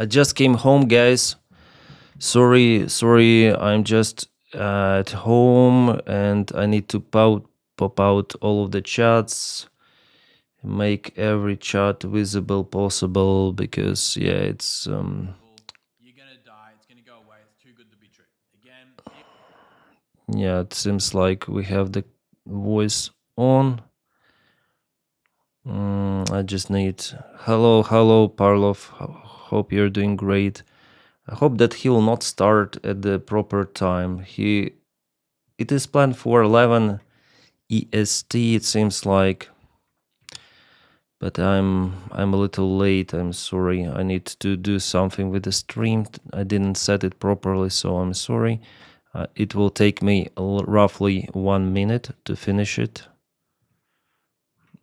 I just came home, guys. Sorry, I'm just at home and I need to pop out all of the chats, make every chat visible possible because it's You're gonna die. It's gonna go away. It's too good to be true. Again. Yeah, it seems like we have the voice on. I just need hello Parlov. Hope you're doing great. I hope that he will not start at the proper time. It is planned for 11 EST, it seems like, but I'm a little late. I'm sorry. I need to do something with the stream. I didn't set it properly, so I'm sorry. It will take me roughly 1 minute to finish it.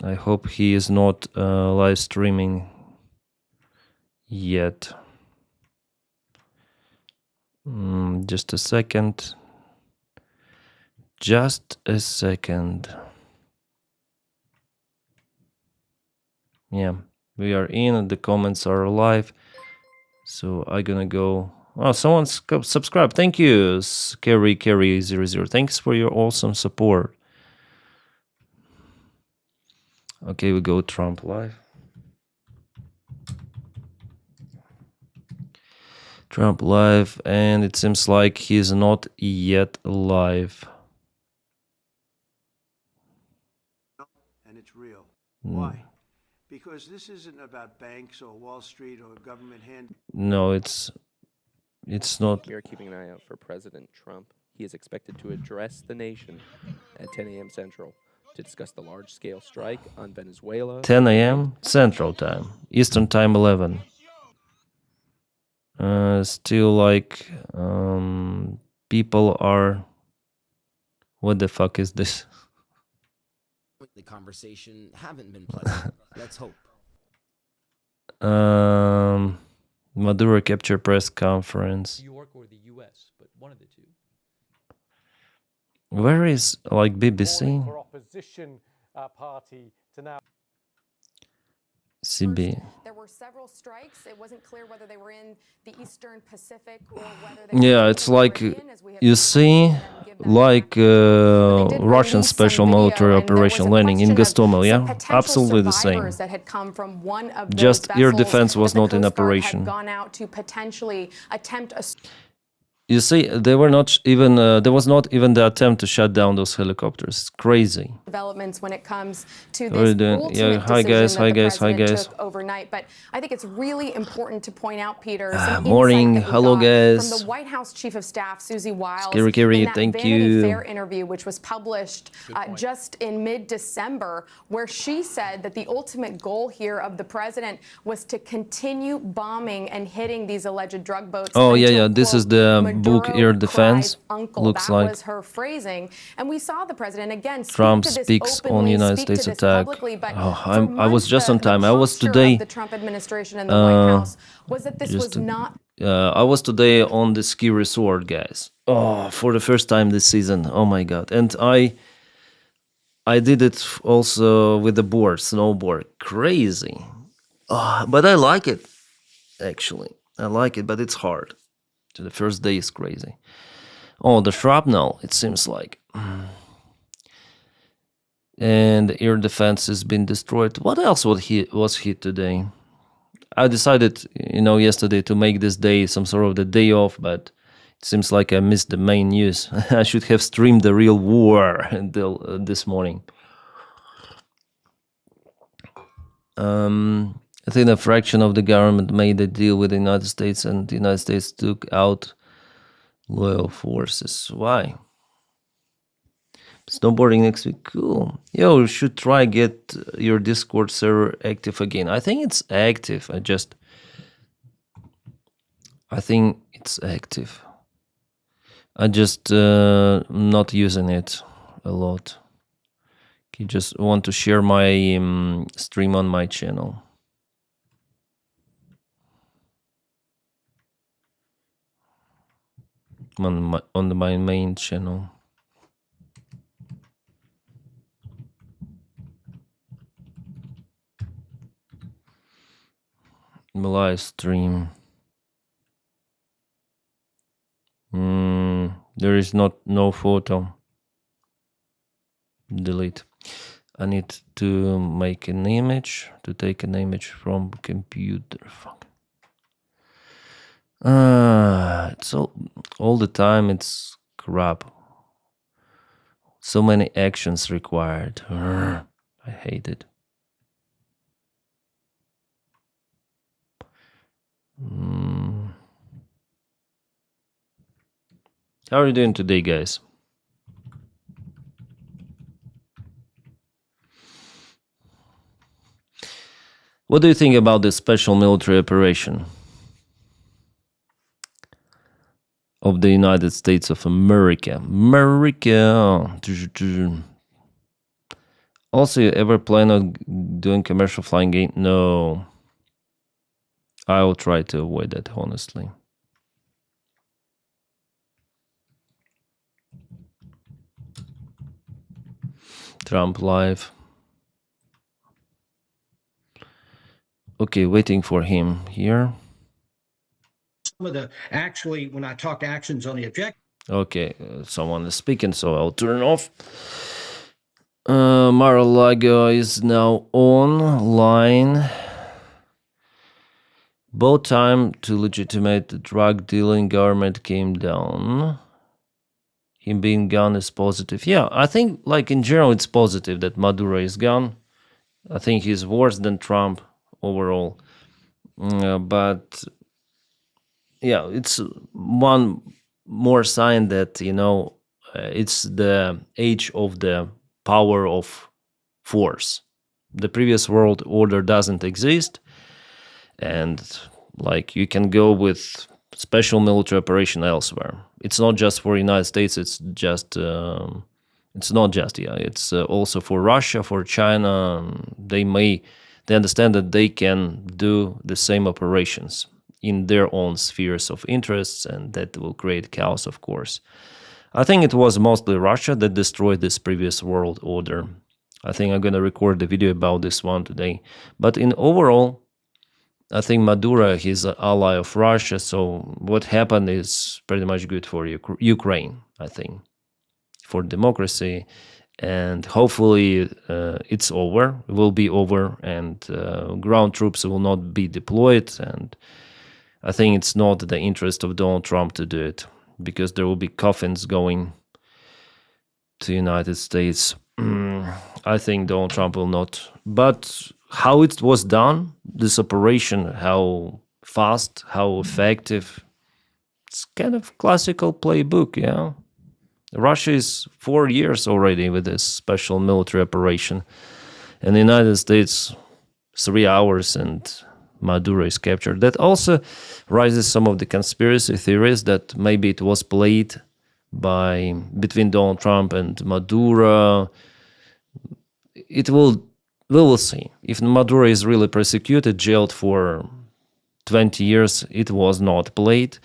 I hope he is not live streaming yet. Just a second. Just a second. Yeah, we are in and the comments are live. So I'm gonna go. Oh, someone subscribe. Thank you, Carry00. Thanks for your awesome support. Okay, we go Trump live. Trump live, and it seems like he's not yet live. And it's real. Why? Because this isn't about banks or Wall Street or government hand. No, it's not. We are keeping an eye out for President Trump. He is expected to address the nation at 10 a.m. Central to discuss the large-scale strike on Venezuela. 10 a.m. Central Time, Eastern Time 11. Still like people are. What the fuck is this? The conversation haven't been pleasant. Let's hope. Maduro capture press conference. New York or the U.S., but one of the two. Where is like BBC? For opposition party to now. CB. There were several strikes. It wasn't clear whether they were in the Eastern Pacific or whether they Yeah, it's like you see, like Russian special military operation landing in Gostomel. Yeah, absolutely the same. That had come from one of Just air defense was not in operation. had gone out to potentially attempt a. You see, they were not even. There was not even the attempt to shut down those helicopters. It's crazy. Developments when it comes to this ultimate yeah, hi guys, took overnight. But I think it's really important to point out, Peter, some morning, insight that we hello got guys. from the White House Chief of Staff Susie Wiles Scary, in that thank Vanity you. Fair interview, which was published just in mid-December, where she said that the ultimate goal here of the president was to continue bombing and hitting these alleged drug boats. Oh until, yeah. This is the book Air Defense. Looks that like was her phrasing, and we saw the president again. Trump speaks on United States attack. I was just on time. I was today. The Trump administration and the White House was that this was not. I was today on the ski resort, guys. Oh, for the first time this season. Oh my god! And I did it also with the board, snowboard. Crazy. But I like it. Actually, I like it, but it's hard. So the first day is crazy. Oh, the shrapnel, it seems like. And the air defense has been destroyed. What else was hit today? I decided, yesterday to make this day some sort of the day off, but it seems like I missed the main news. I should have streamed the real war until this morning. I think a fraction of the government made a deal with the United States, and the United States took out loyal forces. Why? Snowboarding next week, cool. Yo, you should try get your Discord server active again. I think it's active. I think it's active. I just not using it a lot. You just want to share my stream on my channel. On my main channel. Live stream. There is no photo. Delete. I need to make an image, to take an image from computer. Fuck. It's all the time. It's crap. So many actions required. I hate it. How are you doing today, guys? What do you think about this special military operation of the United States of America? Also, you ever plan on doing commercial flying game? No. I will try to avoid that, honestly. Trump live. Okay, waiting for him here. Some of the actually, when I talk actions on the objective. Okay, someone is speaking, so I'll turn off. Mar-a-Lago is now online. Both time to legitimate the drug dealing government came down. Him being gone is positive. Yeah, I think, like, in general, it's positive that Maduro is gone. I think he's worse than Trump overall. But, yeah, it's one more sign that, you know, it's the age of the power of force. The previous world order doesn't exist. And, like, you can go with special military operation elsewhere. It's not just for the United States, it's just, it's not just, yeah, it's also for Russia, for China. They understand that they can do the same operations in their own spheres of interests, and that will create chaos, of course. I think it was mostly Russia that destroyed this previous world order. I think I'm gonna record the video about this one today. But in overall, I think Maduro, he's an ally of Russia, so what happened is pretty much good for Ukraine, I think, for democracy, and hopefully it's over, will be over, and ground troops will not be deployed, and I think it's not the interest of Donald Trump to do it, because there will be coffins going to the United States. I think Donald Trump will not, but how it was done, this operation, how fast, how effective, it's kind of classical playbook, yeah. Russia is 4 years already with this special military operation, and the United States 3 hours and Maduro is captured. That also raises some of the conspiracy theories that maybe it was played between Donald Trump and Maduro. We will see. If Maduro is really prosecuted, jailed for 20 years, it was not played.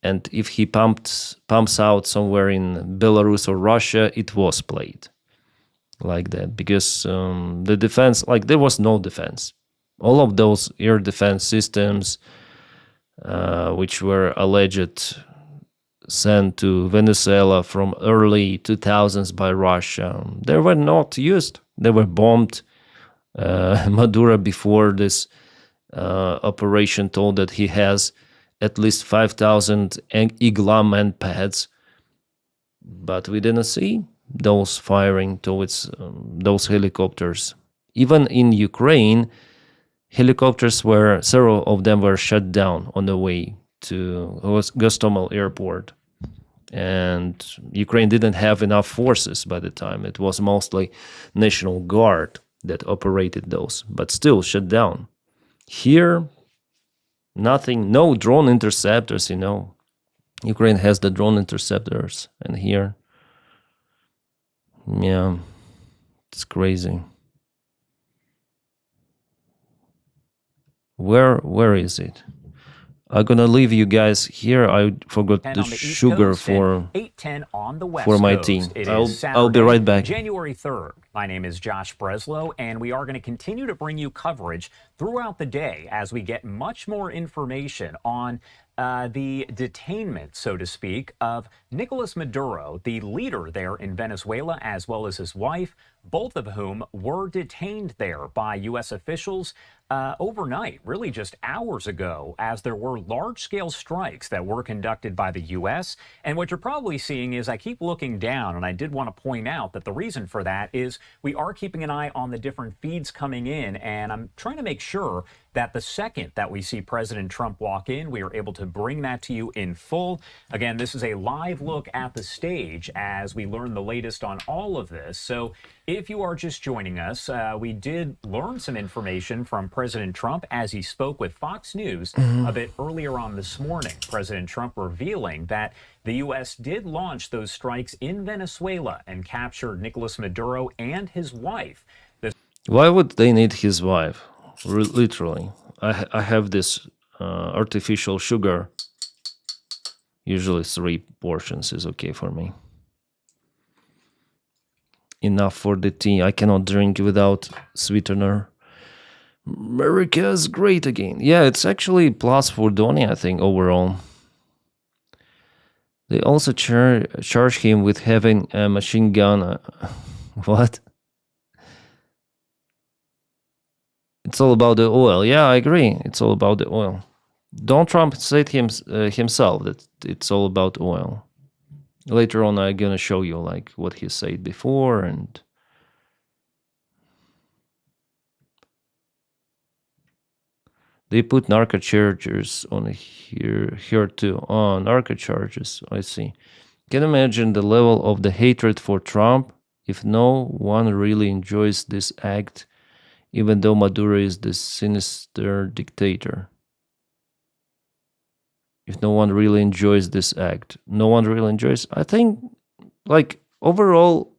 And if he pumps out somewhere in Belarus or Russia, it was played. Like that. Because the defense, like, there was no defense. All of those air defense systems, which were alleged sent to Venezuela from early 2000s by Russia, they were not used. They were bombed. Maduro, before this operation, told that he has at least 5,000 Igla man pads, but we didn't see those firing towards those helicopters. Even in Ukraine, helicopters several of them were shut down on the way to Gostomel airport. And Ukraine didn't have enough forces by the time. It was mostly National Guard that operated those, but still shut down. Here, nothing, no drone interceptors, you know. Ukraine has the drone interceptors, and here, yeah, it's crazy. Where is it? I'm gonna leave you guys here. I forgot the sugar for 8:10 on the West for my Coast. team. It is I'll be right back. January 3rd. My name is Josh Breslow, and we are going to continue to bring you coverage throughout the day as we get much more information on the detainment, so to speak, of Nicolas Maduro, the leader there in Venezuela, as well as his wife, both of whom were detained there by U.S. officials overnight, really just hours ago, as there were large-scale strikes that were conducted by the U.S. And what you're probably seeing is I keep looking down, and I did want to point out that the reason for that is we are keeping an eye on the different feeds coming in, and I'm trying to make sure that the second that we see President Trump walk in, we are able to bring that to you in full. Again, this is a live look at the stage as we learn the latest on all of this. So if you are just joining us, we did learn some information from President Trump as he spoke with Fox News a bit earlier on this morning. President Trump revealing that the U.S. did launch those strikes in Venezuela and captured Nicolas Maduro and his wife. Why would they need his wife? Literally. I have this artificial sugar. Usually 3 portions is okay for me. Enough for the tea. I cannot drink without sweetener. America's great again. Yeah, it's actually plus for Donny, I think, overall. They also charge him with having a machine gun. What? It's all about the oil. Yeah, I agree. It's all about the oil. Donald Trump said himself that it's all about oil. Later on, I'm gonna show you like what he said before, and they put narco charges on here too. Oh, narco charges. I see. Can you imagine the level of the hatred for Trump if no one really enjoys this act, even though Maduro is the sinister dictator? If no one really enjoys this act, no one really enjoys. I think, like, overall,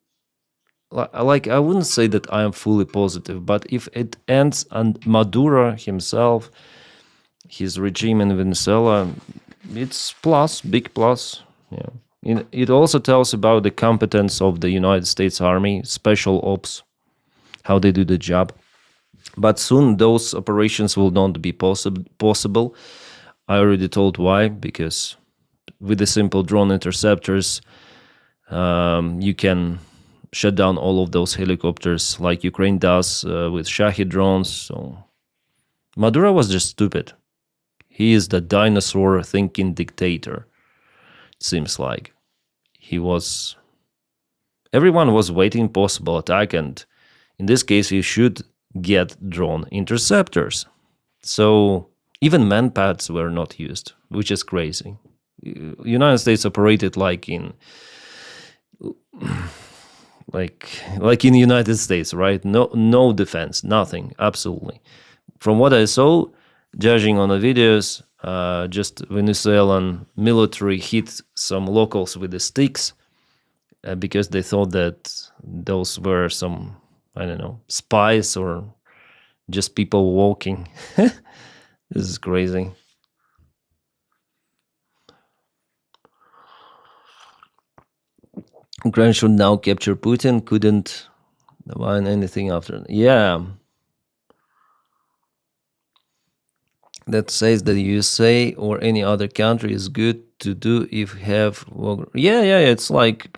like, I wouldn't say that I am fully positive, but if it ends on Maduro himself, his regime in Venezuela, it's plus, big plus. Yeah. It also tells about the competence of the United States Army, special ops, how they do the job. But soon those operations will not be possible. I already told why, because with the simple drone interceptors, you can shut down all of those helicopters like Ukraine does with Shahed drones. So Maduro was just stupid. He is the dinosaur thinking dictator. It seems like he was. Everyone was waiting possible attack, and in this case, he should get drone interceptors. So even manpads were not used, which is crazy. United States operated like in in United States, right? No defense, nothing, absolutely. From what I saw, judging on the videos, just Venezuelan military hit some locals with the sticks because they thought that those were some, I don't know, spies or just people walking. This is crazy. Ukraine should now capture Putin, couldn't win anything after. Yeah. That says that the USA or any other country is good to do if have. Yeah, it's like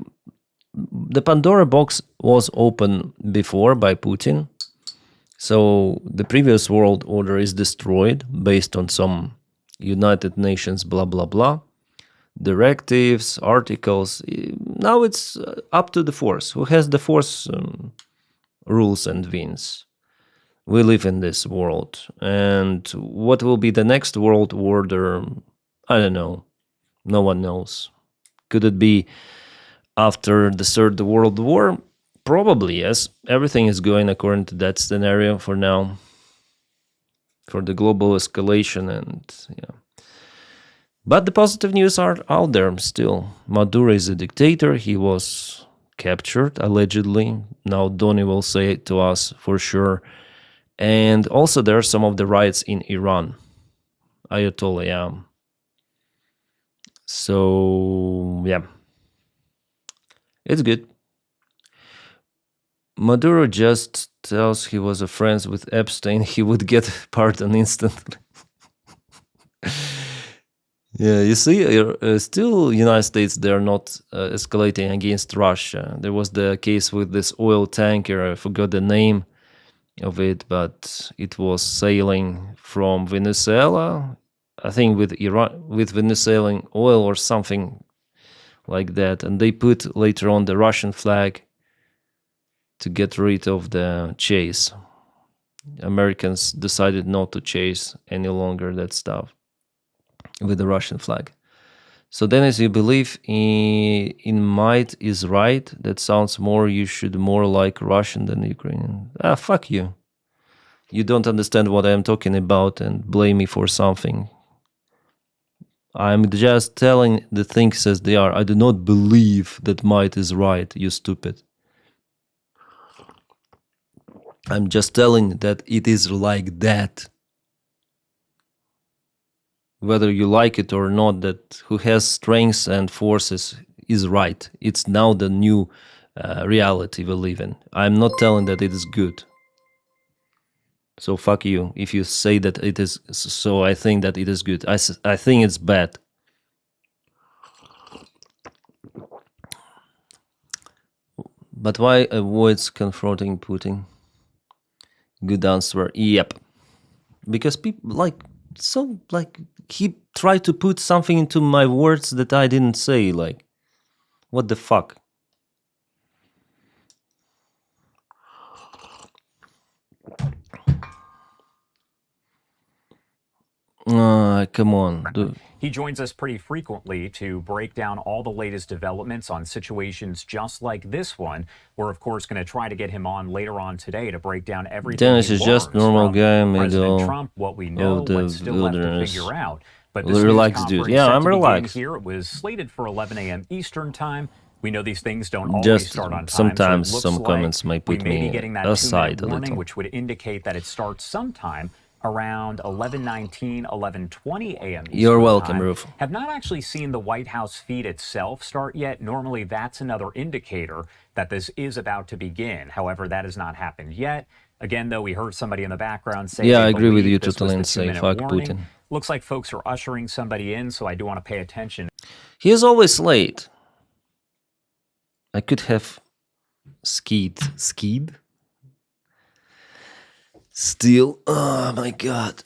the Pandora box was open before by Putin. So the previous world order is destroyed based on some United Nations blah blah blah directives, articles. Now it's up to the force. Who has the force rules and wins. We live in this world, and what will be the next world order? I don't know. No one knows. Could it be after the Third World War? Probably, yes. Everything is going according to that scenario for now. For the global escalation and yeah. But the positive news are out there still. Maduro is a dictator. He was captured, allegedly. Now Donny will say it to us for sure. And also there are some of the riots in Iran. Ayatollah, yeah. So, yeah. It's good. Maduro just tells he was a friend with Epstein, he would get pardoned instantly. Yeah, you see, still United States, they're not escalating against Russia. There was the case with this oil tanker, I forgot the name of it, but it was sailing from Venezuela, I think with Iran, with Venezuelan oil or something like that, and they put later on the Russian flag to get rid of the chase. Americans decided not to chase any longer that stuff with the Russian flag. So Denys, you believe in might is right? That sounds more, you should more like Russian than Ukrainian. Ah, fuck you. You don't understand what I'm talking about and blame me for something. I'm just telling the things as they are. I do not believe that might is right, you stupid. I'm just telling that it is like that. Whether you like it or not, that who has strengths and forces is right. It's now the new reality we live in. I'm not telling that it is good. So fuck you if you say that it is. So I think that it is good. I think it's bad. But why avoids confronting Putin? Good answer. Yep. Because people like he tried to put something into my words that I didn't say. Like, what the fuck? Come on. He joins us pretty frequently to break down all the latest developments on situations just like this one. We're, of course, going to try to get him on later on today to break down everything. Denys is just normal guy, President Trump, what we know, what's still left to figure out. But this relaxed dude. Yeah, I'm relaxed. Here, it was slated for 11 a.m. Eastern time. We know these things don't always start on time. Sometimes so some comments might put me aside a little, which would indicate that it starts sometime around 11:19, 11:20 a.m. You're welcome, Roof. Have not actually seen the White House feed itself start yet. Normally, that's another indicator that this is about to begin. However, that has not happened yet. Again, though, we heard somebody in the background say, yeah, I agree with you totally and say, fuck Putin. Looks like folks are ushering somebody in, so I do want to pay attention. He is always late. I could have skied? Still, oh my god.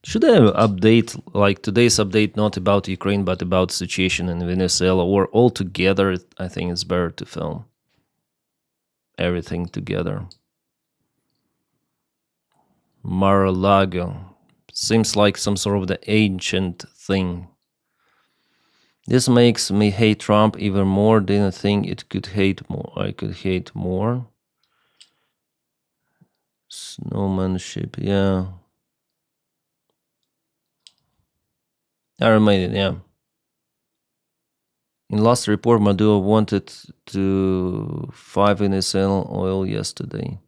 Should I update, like today's update, not about Ukraine, but about situation in Venezuela, or all together? I think it's better to film everything together. Mar-a-Lago. Seems like some sort of the ancient thing. This makes me hate Trump even more. Didn't think it could hate more. I could hate more. Snowmanship, yeah. I reminded, yeah. In last report, Maduro wanted to 5 Venezuelan oil yesterday.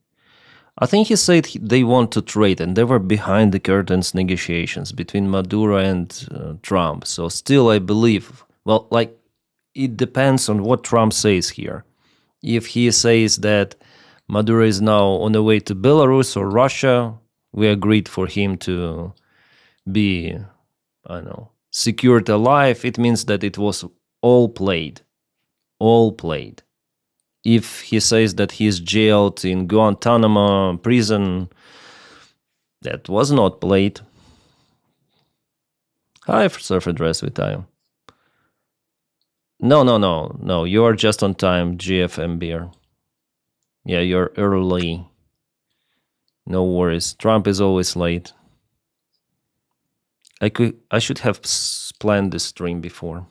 I think he said they want to trade, and they were behind the curtains negotiations between Maduro and Trump. So still, I believe, well, like, it depends on what Trump says here. If he says that Maduro is now on the way to Belarus or Russia, we agreed for him to be, I don't know, secured alive. It means that it was all played. All played. If he says that he's jailed in Guantanamo prison, that was not played. Hi, Surf Address with time. No, you are just on time, GFM beer. Yeah, you're early. No worries. Trump is always late. I should have planned this stream before.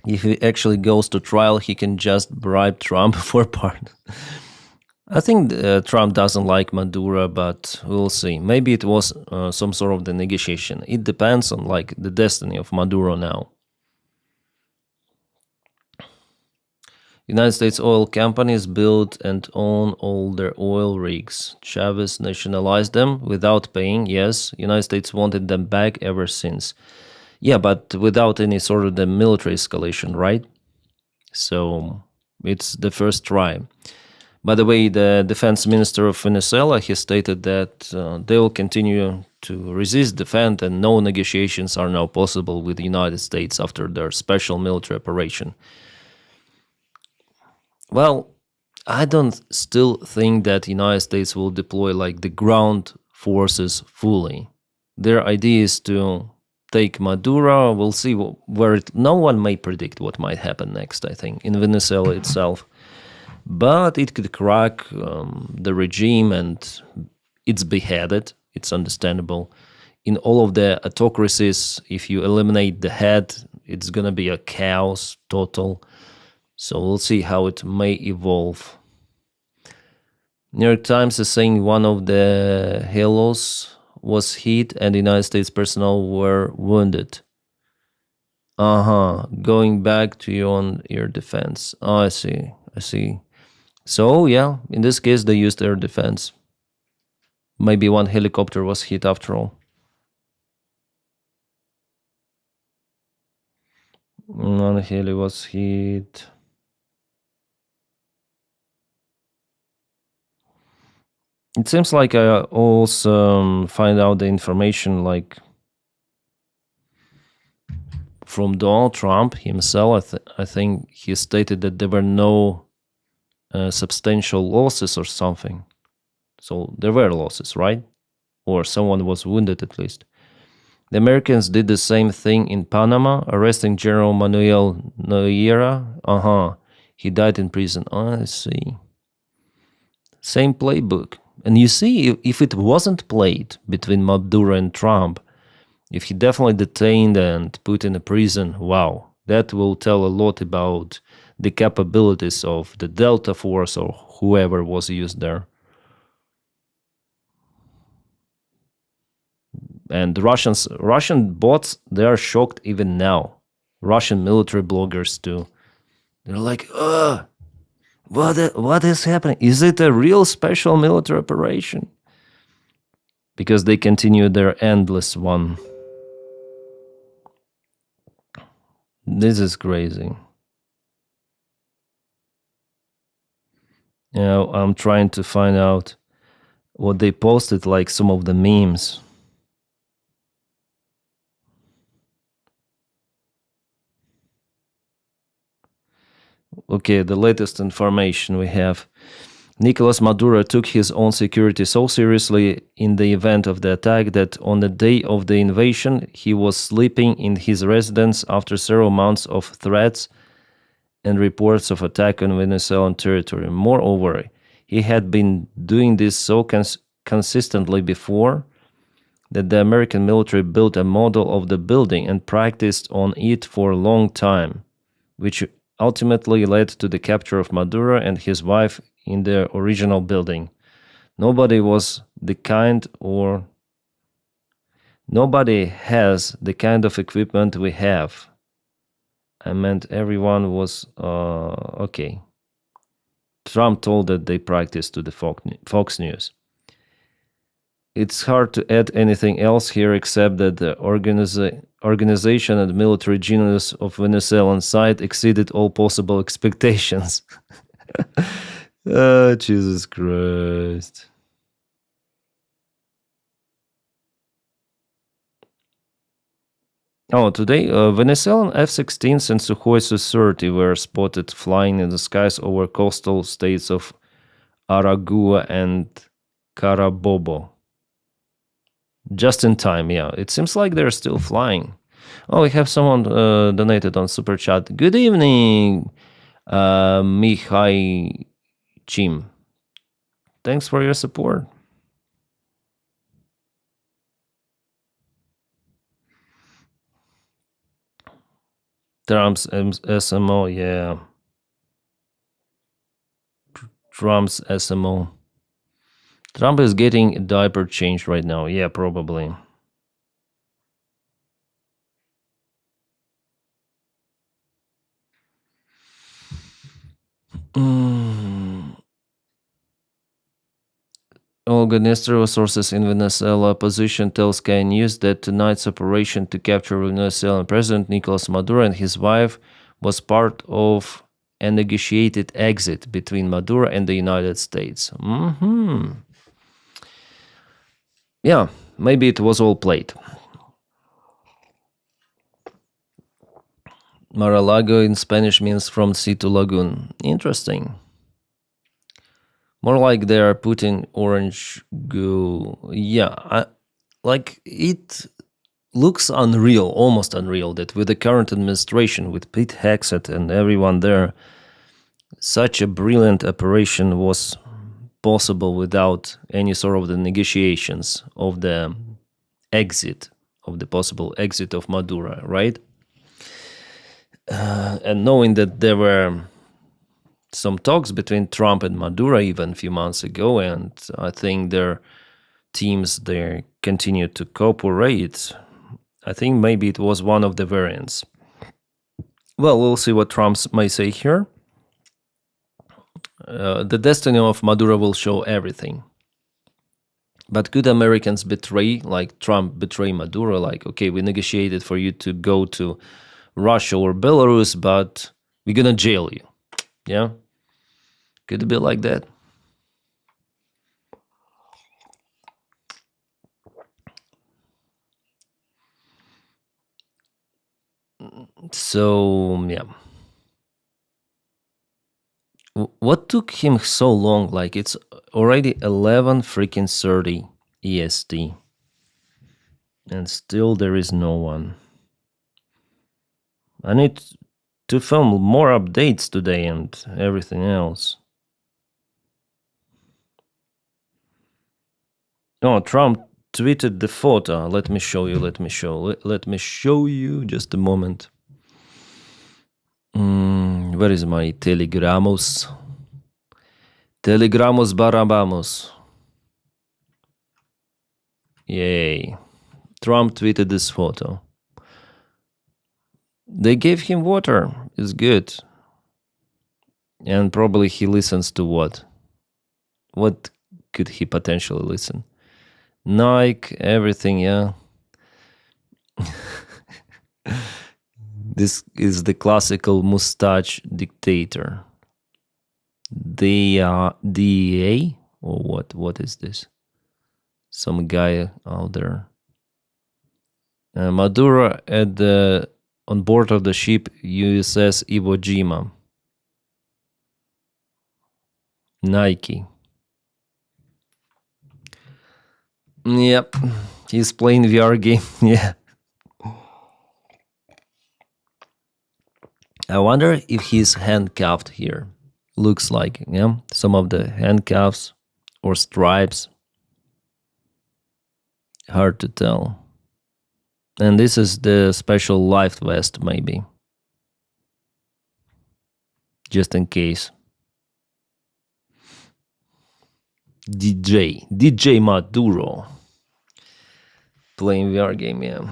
If he actually goes to trial, he can just bribe Trump for pardon. I think Trump doesn't like Maduro, but we'll see. Maybe it was some sort of the negotiation. It depends on like the destiny of Maduro now. United States oil companies build and own all their oil rigs. Chavez nationalized them without paying. Yes, United States wanted them back ever since. Yeah, but without any sort of the military escalation, right? So it's the first try. By the way, the defense minister of Venezuela, he stated that they will continue to resist, defend, and no negotiations are now possible with the United States after their special military operation. Well, I don't still think that United States will deploy like the ground forces fully. Their idea is to take Maduro. We'll see where no one may predict what might happen next, I think, in Venezuela itself. But it could crack the regime and it's beheaded. It's understandable. In all of the autocracies, if you eliminate the head, it's going to be a chaos total. So we'll see how it may evolve. New York Times is saying one of the halos was hit and the United States personnel were wounded. Going back to your air defense. Oh, I see. So, yeah, in this case, they used air defense. Maybe one helicopter was hit after all. One heli was hit. It seems like I also find out the information like from Donald Trump himself. I think he stated that there were no substantial losses or something. So there were losses, right? Or someone was wounded at least. The Americans did the same thing in Panama, arresting General Manuel Noriega. He died in prison. I see. Same playbook. And you see, if it wasn't played between Maduro and Trump, if he definitely detained and put in a prison, wow, that will tell a lot about the capabilities of the Delta Force or whoever was used there. And Russian bots, they are shocked even now. Russian military bloggers too. They're like, what is happening? Is it a real special military operation? Because they continue their endless one. This is crazy. I'm trying to find out what they posted, like some of the memes. Okay, the latest information we have. Nicolas Maduro took his own security so seriously in the event of the attack that on the day of the invasion, he was sleeping in his residence after several months of threats and reports of attack on Venezuelan territory. Moreover, he had been doing this so consistently before that the American military built a model of the building and practiced on it for a long time, which ultimately led to the capture of Maduro and his wife in the original building. Nobody has the kind of equipment we have. I meant everyone was okay. Trump told that they practiced to the Fox News. It's hard to add anything else here except that the organization and military genius of Venezuelan side exceeded all possible expectations. Oh, Jesus Christ. Oh, today, Venezuelan F-16s and Sukhoi Su-30 were spotted flying in the skies over coastal states of Aragua and Carabobo. Just in time, yeah. It seems like they're still flying. Oh, we have someone donated on Super Chat. Good evening, Mihai Chim. Thanks for your support. Trump's SMO, yeah. Trump's SMO. Trump is getting a diaper changed right now. Yeah, probably. Olga Nesterova, sources in Venezuela opposition, tells Sky News that tonight's operation to capture Venezuelan President Nicolas Maduro and his wife was part of a negotiated exit between Maduro and the United States. Yeah, maybe it was all played. Mar-a-Lago in Spanish means from sea to lagoon. Interesting. More like they are putting orange go. Yeah, like it looks unreal, almost unreal, that with the current administration, with Pete Hegseth and everyone there, such a brilliant operation was possible without any sort of the negotiations of the exit, of the possible exit of Maduro, right? And knowing that there were some talks between Trump and Maduro even a few months ago, and I think their teams there continued to cooperate, I think maybe it was one of the variants. Well, we'll see what Trump may say here. The destiny of Maduro will show everything. But could Americans betray, like Trump betray Maduro, like, okay, we negotiated for you to go to Russia or Belarus, but we're gonna jail you. Yeah? Could it be like that? So, yeah. What took him so long? Like, it's already 11 freaking 30 EST. And still there is no one. I need to film more updates today and everything else. Oh, Trump tweeted the photo. Let me show you. Let me show you. Just a moment. Where is my telegramos? Telegramos barabamos. Yay. Trump tweeted this photo. They gave him water. It's good. And probably he listens to what? What could he potentially listen? Nike, everything, yeah. This is the classical mustache dictator. DA? Or what? What is this? Some guy out there. Maduro on board of the ship USS Iwo Jima. Nike. Yep, he's playing VR game. Yeah. I wonder if he's handcuffed here. Looks like, yeah, some of the handcuffs or stripes. Hard to tell. And this is the special life vest, maybe. Just in case. DJ Maduro. Playing VR game, yeah.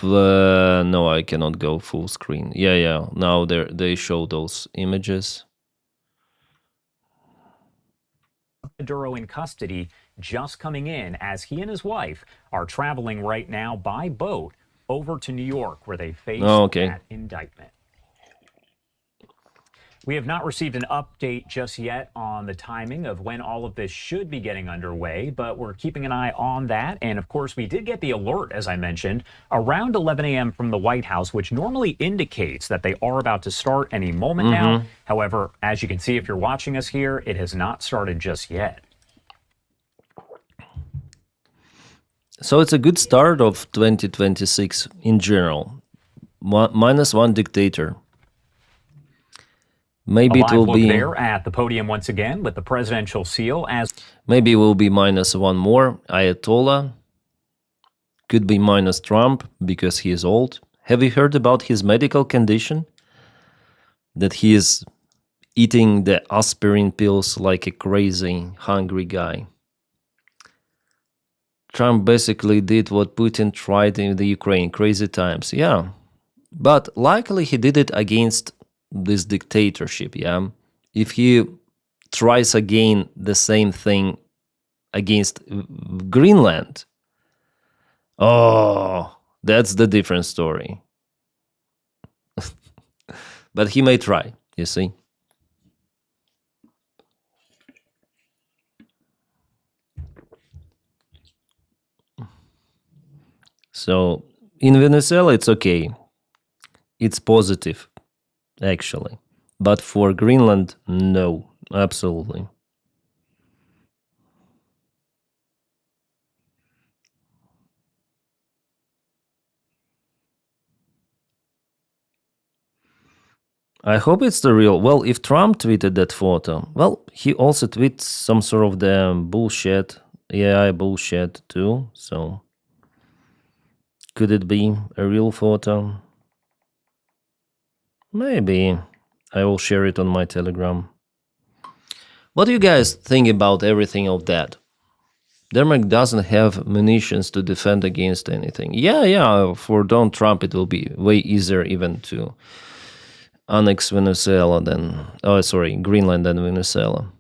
No, I cannot go full screen. Yeah. Now they show those images. Maduro in custody just coming in as he and his wife are traveling right now by boat over to New York where they face that indictment. We have not received an update just yet on the timing of when all of this should be getting underway, but we're keeping an eye on that. And of course, we did get the alert, as I mentioned, around 11 a.m. from the White House, which normally indicates that they are about to start any moment now. However, as you can see, if you're watching us here, it has not started just yet. So it's a good start of 2026 in general. Minus one dictator. Maybe it will be there at the podium once again with the presidential seal as maybe it will be minus one more Ayatollah. Could be minus Trump because he is old. Have you heard about his medical condition? That he is eating the aspirin pills like a crazy, hungry guy. Trump basically did what Putin tried in the Ukraine, crazy times. Yeah, but likely he did it against this dictatorship, yeah? If he tries again the same thing against Greenland, Oh, that's the different story. But he may try, you see. So in Venezuela, it's okay. It's positive, actually. But for Greenland, no, absolutely. I hope it's the real. Well, if Trump tweeted that photo, well, he also tweets some sort of the bullshit, AI bullshit too. So could it be a real photo? Maybe. I will share it on my Telegram. What do you guys think about everything of that? Denmark doesn't have munitions to defend against anything. Yeah, for Donald Trump it will be way easier even to annex Venezuela than, Greenland than Venezuela.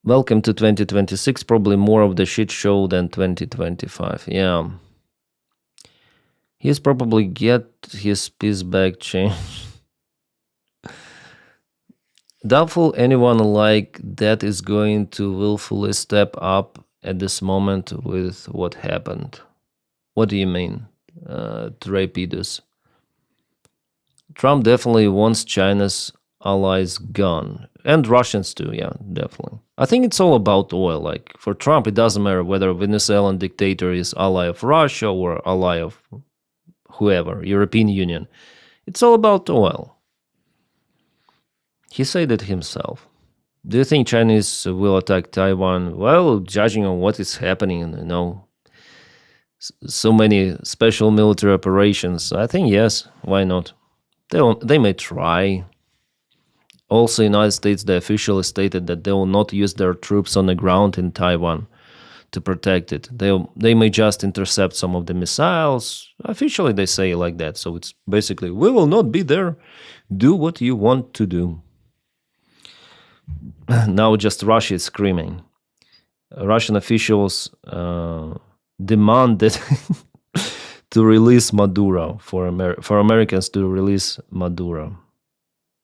Welcome to 2026, probably more of the shit show than 2025. Yeah. He's probably get his piece back changed. Doubtful anyone like that is going to willfully step up at this moment with what happened. What do you mean, Trapidus? Trump definitely wants China's allies gone. And Russians too, yeah, definitely. I think it's all about oil. Like, for Trump, it doesn't matter whether a Venezuelan dictator is ally of Russia or ally of whoever, European Union. It's all about oil. He said it himself. Do you think Chinese will attack Taiwan? Well, judging on what is happening, so many special military operations, I think yes, why not? They may try. Also, United States, they officially stated that they will not use their troops on the ground in Taiwan to protect it. They may just intercept some of the missiles. Officially, they say like that. So it's basically, we will not be there. Do what you want to do. Now just Russia is screaming. Russian officials demanded to release Maduro, for Americans to release Maduro.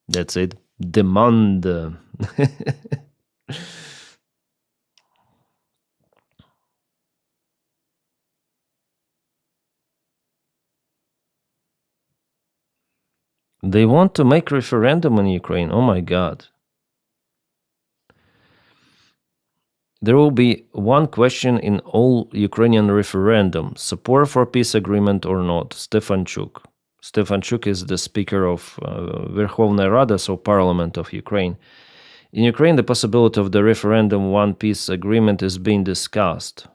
That's it. Demand. They want to make referendum in Ukraine. Oh my God. There will be one question in all Ukrainian referendum: support for peace agreement or not. Stefanchuk. Stefanchuk is the speaker of Verkhovna Rada, so Parliament of Ukraine. In Ukraine, the possibility of the referendum one peace agreement is being discussed.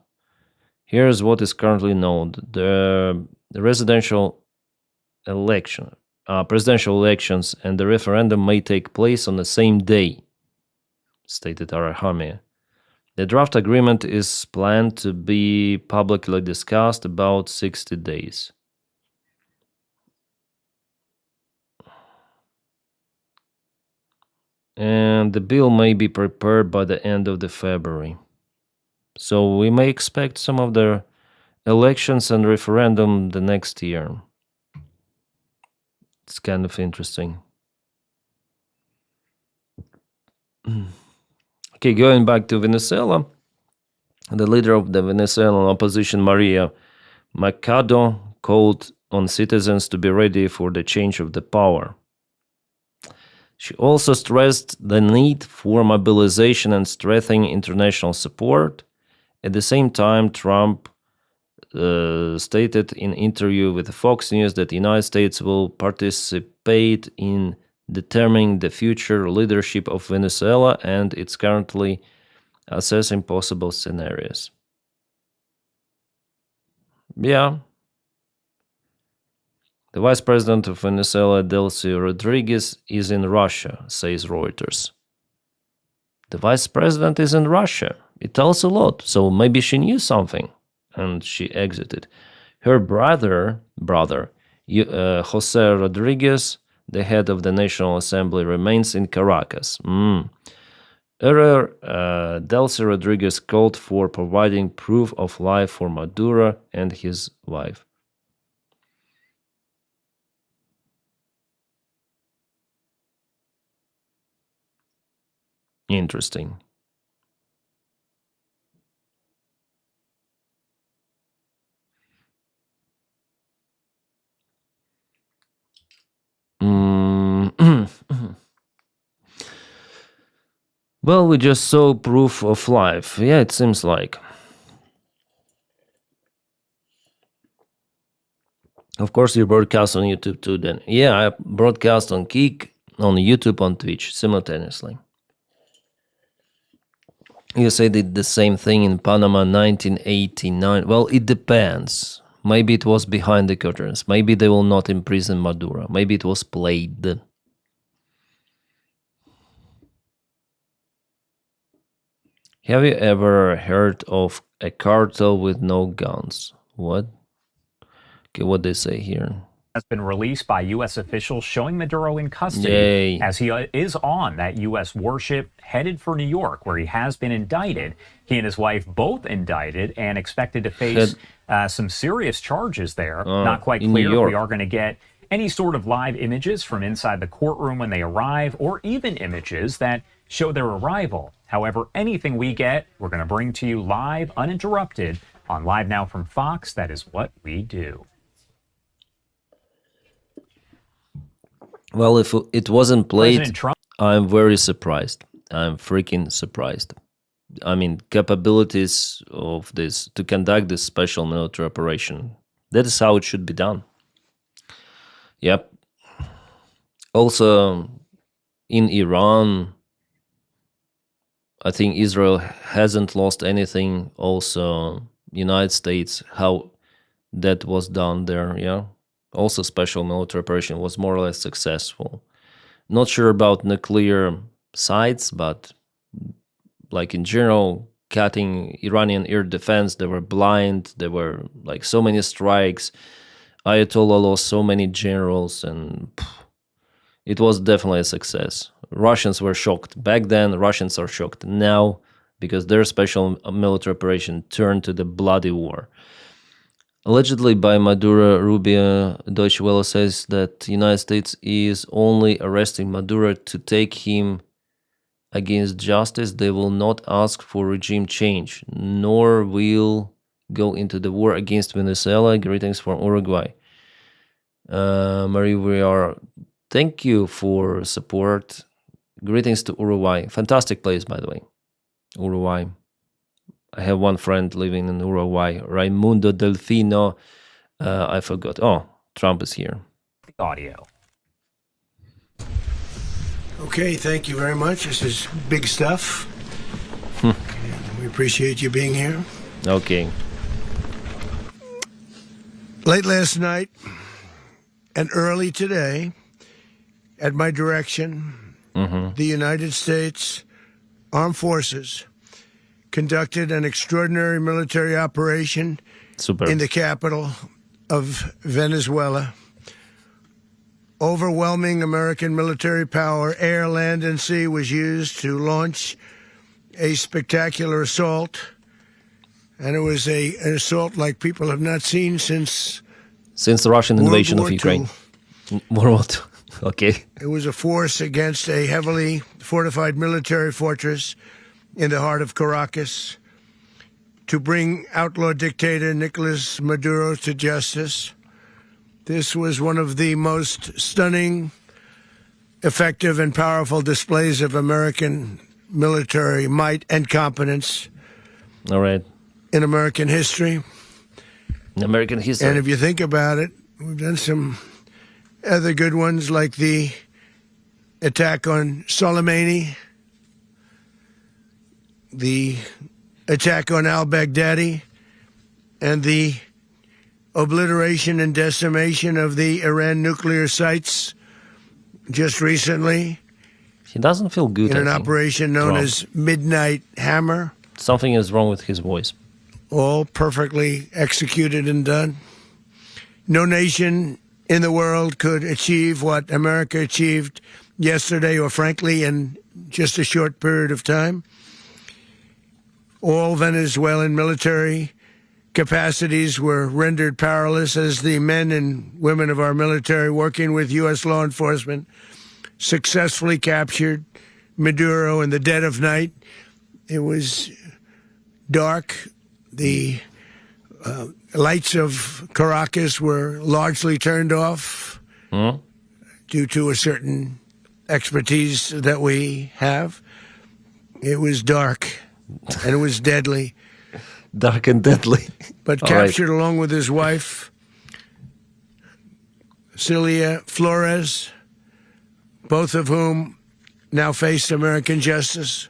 Here's what is currently known. The presidential elections and the referendum may take place on the same day, stated Arahami. The draft agreement is planned to be publicly discussed about 60 days. And the bill may be prepared by the end of the February. So we may expect some of the elections and referendum the next year. It's kind of interesting. Okay, going back to Venezuela, the leader of the Venezuelan opposition, Maria Machado, called on citizens to be ready for the change of the power. She also stressed the need for mobilization and strengthening international support. At the same time, Trump stated in an interview with Fox News that the United States will participate in determining the future leadership of Venezuela, and it's currently assessing possible scenarios. Yeah. The vice president of Venezuela, Delcy Rodriguez, is in Russia, says Reuters. The vice president is in Russia. It tells a lot, so maybe she knew something, and she exited. Her brother, Jose Rodriguez, the head of the National Assembly, remains in Caracas. Earlier, Delcy Rodriguez called for providing proof of life for Maduro and his wife. Interesting. Well, we just saw proof of life. Yeah, it seems like. Of course, you broadcast on YouTube too, then. Yeah, I broadcast on Kik, on YouTube, on Twitch, simultaneously. USA did the same thing in Panama 1989. Well, it depends. Maybe it was behind the curtains. Maybe they will not imprison Maduro. Maybe it was played. Have you ever heard of a cartel with no guns? What? Okay, what they say here. Has been released by U.S. officials showing Maduro in custody. Yay. As he is on that U.S. warship headed for New York, where he has been indicted. He and his wife both indicted and expected to face some serious charges there. Not quite clear if we are going to get any sort of live images from inside the courtroom when they arrive, or even images that show their arrival. However, anything we get, we're going to bring to you live, uninterrupted, on Live Now from Fox. That is what we do. Well, if it wasn't played, I'm very surprised. I'm freaking surprised. I mean, capabilities of this to conduct this special military operation. That is how it should be done. Yep. Also, in Iran, I think Israel hasn't lost anything. Also, United States, how that was done there, yeah. Also, special military operation was more or less successful. Not sure about nuclear sites, but like in general, cutting Iranian air defense, they were blind. There were like so many strikes. Ayatollah lost so many generals, and it was definitely a success. Russians were shocked back then. Russians are shocked now because their special military operation turned to the bloody war. Allegedly by Maduro, Rubio, Deutsche Welle says that the United States is only arresting Maduro to take him against justice. They will not ask for regime change, nor will go into the war against Venezuela. Greetings from Uruguay. Marie, we are. Thank you for support. Greetings to Uruguay. Fantastic place, by the way. Uruguay. I have one friend living in Uruguay, Raimundo Delfino. I forgot. Oh, Trump is here. Audio. Okay, thank you very much. This is big stuff. We appreciate you being here. Okay. Late last night and early today, at my direction, the United States Armed Forces conducted an extraordinary military operation in the capital of Venezuela. Overwhelming American military power, air, land, and sea, was used to launch a spectacular assault. And it was an assault like people have not seen since the Russian invasion of Ukraine. World War II. Okay. It was a force against a heavily fortified military fortress in the heart of Caracas to bring outlaw dictator Nicolas Maduro to justice. This was one of the most stunning, effective, and powerful displays of American military might and competence. All right. In American history. In American history. And if you think about it, we've done some other good ones like the attack on Soleimani, the attack on al-Baghdadi, and the obliteration and decimation of the Iran nuclear sites just recently. He doesn't feel good. In an operation known as Midnight Hammer. Something is wrong with his voice. All perfectly executed and done. No nation in the world could achieve what America achieved yesterday, or frankly, in just a short period of time. All Venezuelan military capacities were rendered powerless as the men and women of our military, working with U.S. law enforcement, successfully captured Maduro in the dead of night. It was dark. The lights of Caracas were largely turned off due to a certain expertise that we have. It was dark, and it was deadly. Dark and deadly. But All captured along with his wife, Celia Flores, both of whom now face American justice.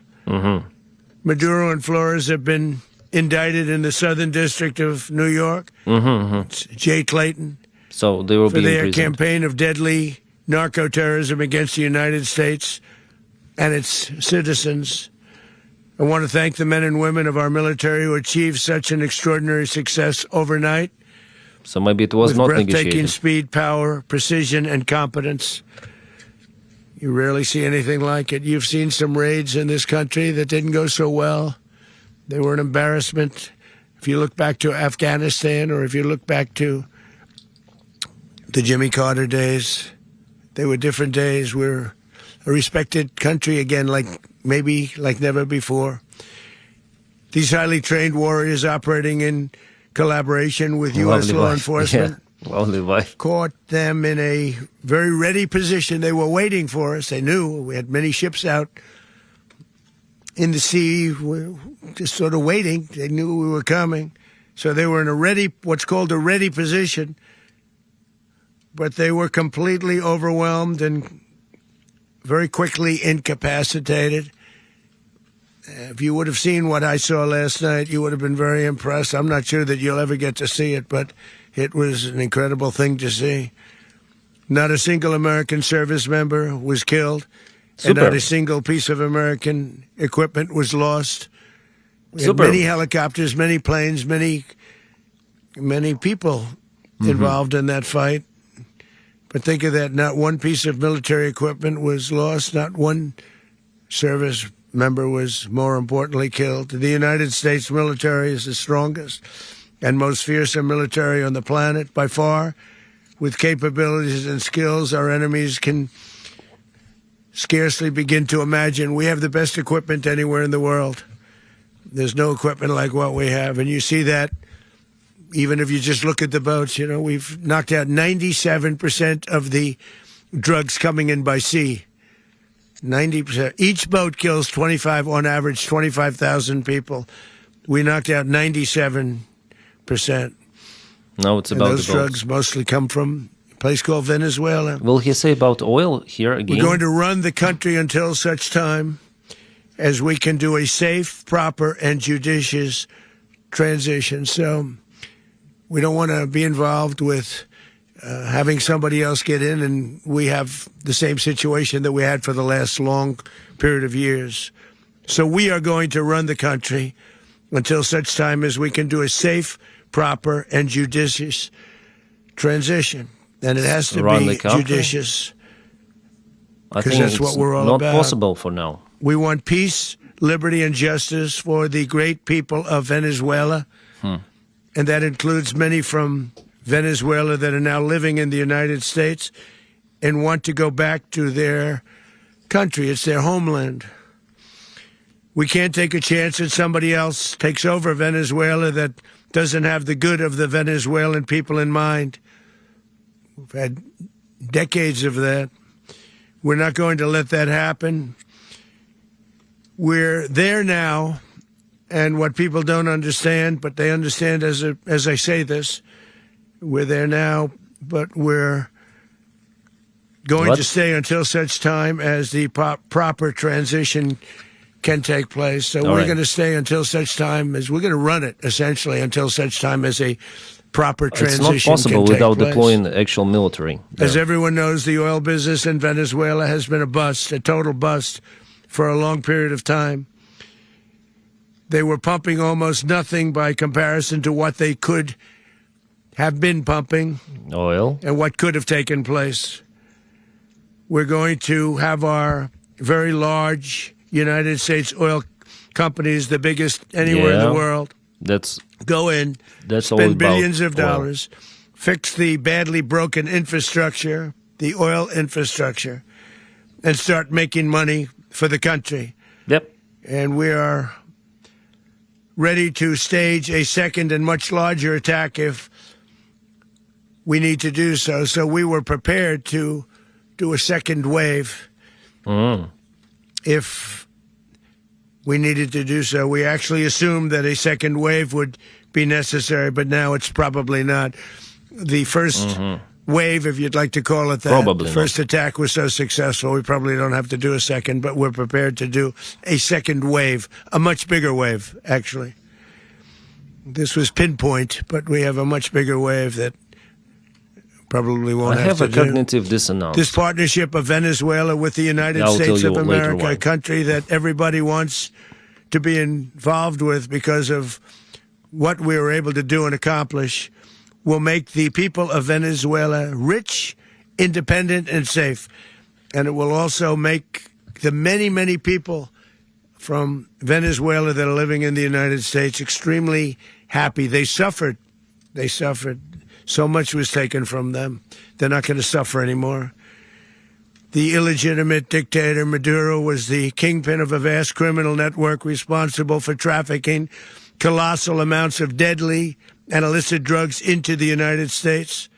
Maduro and Flores have been indicted in the Southern District of New York. It's Jay Clayton. So they will for be their imprisoned. campaign of deadly narco-terrorism against the United States and its citizens. I want to thank the men and women of our military who achieved such an extraordinary success overnight. So maybe it was with not breathtaking negotiated. speed, power, precision, and competence. You rarely see anything like it. You've seen some raids in this country that didn't go so well. They were an embarrassment. If you look back to Afghanistan, or if you look back to the Jimmy Carter days, they were different days. We're a respected country again, maybe like never before. These highly trained warriors operating in collaboration with U.S. Lovely law wife. enforcement Yeah, lovely wife. caught them in a very ready position. They were waiting for us. They knew we had many ships out in the sea, just sort of waiting. They knew we were coming. So they were in what's called a ready position. But they were completely overwhelmed and very quickly incapacitated. If you would have seen what I saw last night, you would have been very impressed. I'm not sure that you'll ever get to see it, but it was an incredible thing to see. Not a single American service member was killed, and not a single piece of American equipment was lost. We had many helicopters, many planes, many people involved in that fight. But think of that, not one piece of military equipment was lost, not one service member was, more importantly, killed. The United States military is the strongest and most fearsome military on the planet by far. With capabilities and skills our enemies can scarcely begin to imagine. We have the best equipment anywhere in the world. There's no equipment like what we have, and you see that even if you just look at the boats. We've knocked out 97% of the drugs coming in by sea. 90%. Each boat kills on average, 25,000 people. We knocked out 97%. No, it's about and those the boats. drugs mostly come from a place called Venezuela. Will he say about oil here again? We're going to run the country until such time as we can do a safe, proper, and judicious transition. So we don't want to be involved with having somebody else get in, and we have the same situation that we had for the last long period of years. So we are going to run the country until such time as we can do a safe, proper, and judicious transition. And it has to be judicious, I because think that's it's what we're all not about. possible for now. We want peace, liberty, and justice for the great people of Venezuela. And that includes many from Venezuela that are now living in the United States and want to go back to their country. It's their homeland. We can't take a chance that somebody else takes over Venezuela that doesn't have the good of the Venezuelan people in mind. We've had decades of that. We're not going to let that happen. We're there now, and what people don't understand, but they understand as I say this, we're there now, but we're going to stay until such time as the proper transition can take place. So we're going to stay until such time as we're going to run it, essentially, until such time as a proper transition It's not possible can without take place. deploying the actual military. As everyone knows, the oil business in Venezuela has been a bust, a total bust, for a long period of time. They were pumping almost nothing by comparison to what they could have been pumping Oil. and what could have taken place. We're going to have our very large United States oil companies, the biggest anywhere in the world, go in, spend billions of dollars, fix the badly broken infrastructure, the oil infrastructure, and start making money for the country. Yep. And we are ready to stage a second and much larger attack if we need to do so. So we were prepared to do a second wave if we needed to do so. We actually assumed that a second wave would be necessary, but now it's probably not. The first wave, if you'd like to call it that, the first attack was so successful, we probably don't have to do a second, but we're prepared to do a second wave, a much bigger wave, actually. This was pinpoint, but we have a much bigger wave that probably won't have to do. I have a cognitive dissonance. This partnership of Venezuela with the United States of America, a country that everybody wants to be involved with because of what we were able to do and accomplish, will make the people of Venezuela rich, independent, and safe. And it will also make the many, many people from Venezuela that are living in the United States extremely happy. They suffered. They suffered. So much was taken from them. They're not going to suffer anymore. The illegitimate dictator Maduro was the kingpin of a vast criminal network responsible for trafficking colossal amounts of deadly and illicit drugs into the United States.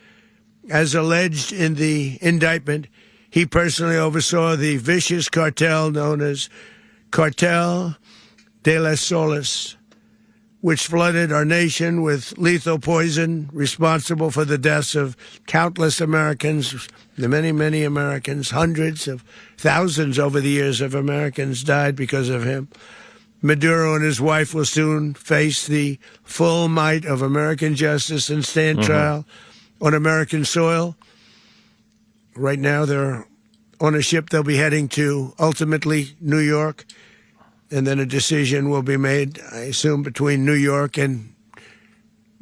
As alleged in the indictment, he personally oversaw the vicious cartel known as Cartel de las Solas, which flooded our nation with lethal poison, responsible for the deaths of countless Americans, the many, many Americans. Hundreds of thousands over the years of Americans died because of him. Maduro and his wife will soon face the full might of American justice and stand trial on American soil. Right now, they're on a ship. They'll be heading to, ultimately, New York. And then a decision will be made, I assume, between New York and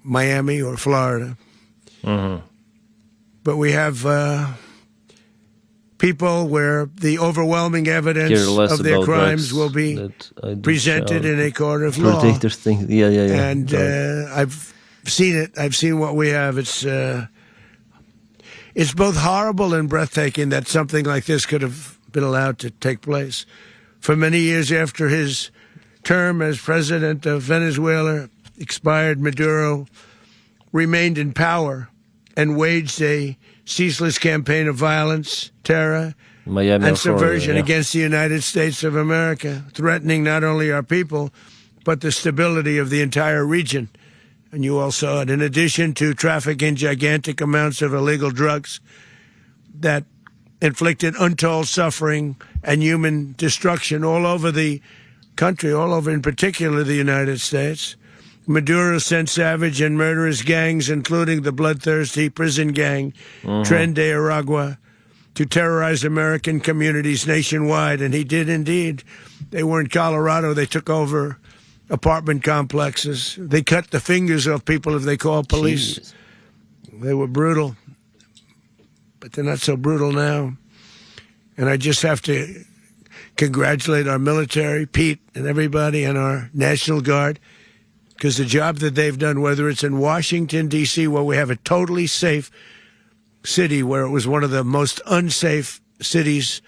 Miami or Florida. But we have people where the overwhelming evidence of their crimes will be presented in a court of law. And I've seen it. I've seen what we have. It's both horrible and breathtaking that something like this could have been allowed to take place. For many years after his term as president of Venezuela expired, Maduro remained in power and waged a ceaseless campaign of violence, terror, and subversion against the United States of America, threatening not only our people, but the stability of the entire region. And you all saw it. In addition to trafficking gigantic amounts of illegal drugs that inflicted untold suffering and human destruction all over the country, all over, in particular, the United States. Maduro sent savage and murderous gangs, including the bloodthirsty prison gang, Tren de Aragua, to terrorize American communities nationwide. And he did indeed. They were in Colorado. They took over apartment complexes. They cut the fingers off people if they called police. Jeez. They were brutal. But they're not so brutal now. And I just have to congratulate our military, Pete, and everybody, and our National Guard, because the job that they've done, whether it's in Washington, D.C., where we have a totally safe city, where it was one of the most unsafe cities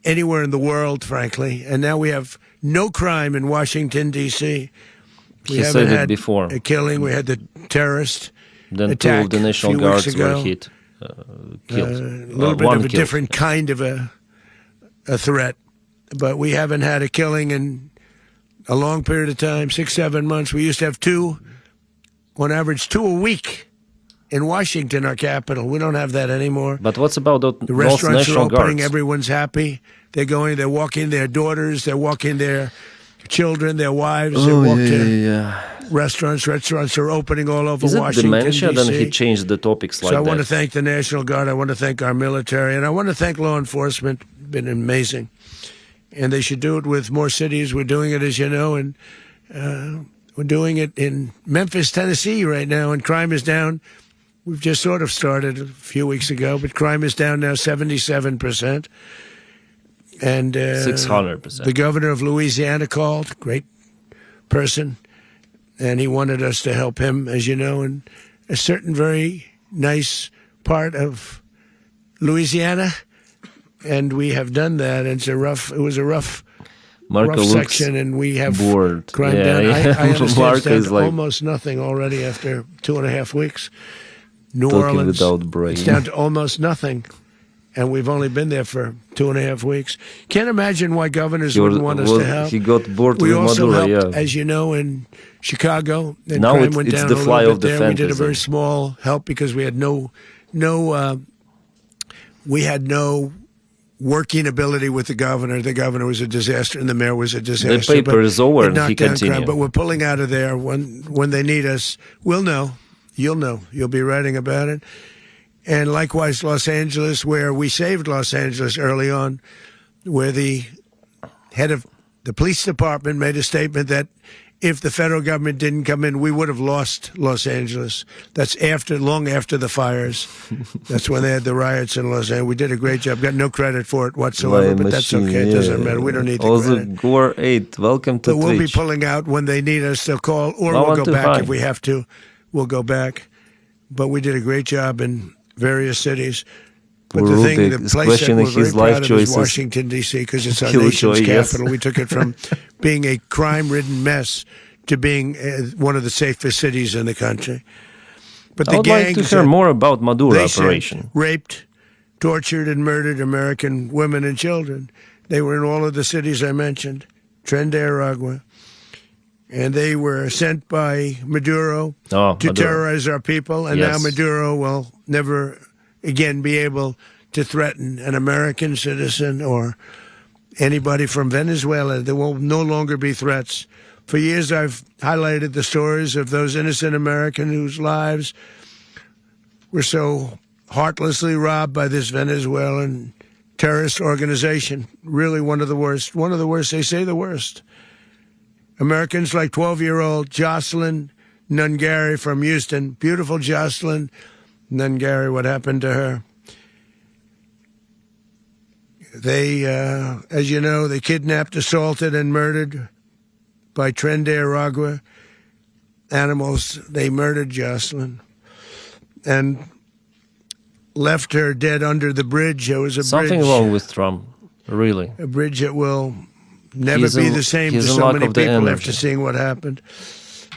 anywhere in the world, frankly, and now we have no crime in Washington, D.C. We haven't had a killing. We had the terrorist attack. Two of the National Guards were hit. Killed. A little bit of a different kind of a threat, but we haven't had a killing in a long period of time, 6-7 months. We used to have two, on average, 2 a week in Washington, our capital. We don't have that anymore. But what's about the restaurants National are opening? Guards? Everyone's happy. They're walking their daughters. They're walking their children, their wives. They walk to restaurants. Restaurants are opening all over Washington, Is it dementia? D.C. Then he changed the topics like that. So I want to thank the National Guard. I want to thank our military. And I want to thank law enforcement. It's been amazing. And they should do it with more cities. We're doing it, as you know, and we're doing it in Memphis, Tennessee right now, and crime is down We've just sort of started a few weeks ago, but crime is down now 77%. And 600%. the governor of Louisiana called, great person, and he wanted us to help him, as you know, in a certain very nice part of Louisiana, and we have done that. And it was a rough Marco section, and we have bored. crime Yeah, down. yeah. I understand Marco it's down is to like almost nothing already after 2.5 weeks. New talking Orleans, without brain. it's down to almost nothing, and we've only been there for 2.5 weeks. Can't imagine why governors wouldn't want us to help. He got bored We with also Maduro, helped, yeah. as you know, in Chicago. And Now crime it's went down the a little fly bit of the there. We did a fantasy. very small help because we had no working ability with the governor. The governor was a disaster, and the mayor was a disaster. The paper But is over, it and he knocked down crime. continued. But we're pulling out of there when they need us. We'll know. You'll know. You'll be writing about it. And likewise, Los Angeles, where we saved Los Angeles early on, where the head of the police department made a statement that if the federal government didn't come in, we would have lost Los Angeles. That's long after the fires. That's when they had the riots in Los Angeles. We did a great job. Got no credit for it whatsoever, but that's okay. It doesn't matter. We don't need the Also, credit. Gore 8, welcome to But we'll be Twitch. pulling out when they need us. They'll call, or I we'll want go to back find. if we have to. We'll go back. But we did a great job in various cities. But the thing, the Rubik is place that questioning we're very his life proud of is choices. Washington, D.C., because it's our Killjoy, nation's yes. capital. We took it from being a crime-ridden mess to being one of the safest cities in the country. But I the would like to gangs hear that more about Maduro they sent operation. raped, tortured, and murdered American women and children. They were in all of the cities I mentioned, Tren de Aragua. And they were sent by Maduro to Maduro. terrorize our people. And now Yes. Maduro will never again be able to threaten an American citizen or anybody from Venezuela. There will no longer be threats. For years, I've highlighted the stories of those innocent Americans whose lives were so heartlessly robbed by this Venezuelan terrorist organization. Really one of the worst. One of the worst. They say the worst. Americans like 12-year-old Jocelyn Nungari from Houston. Beautiful Jocelyn Nungari, what happened to her? They, as you know, they kidnapped, assaulted, and murdered by Tren de Aragua animals. They murdered Jocelyn and left her dead under the bridge. There was a Something bridge, wrong with Trump, really. a bridge that will never He's be in- the same to he's in so lack many of the people energy. after seeing what happened.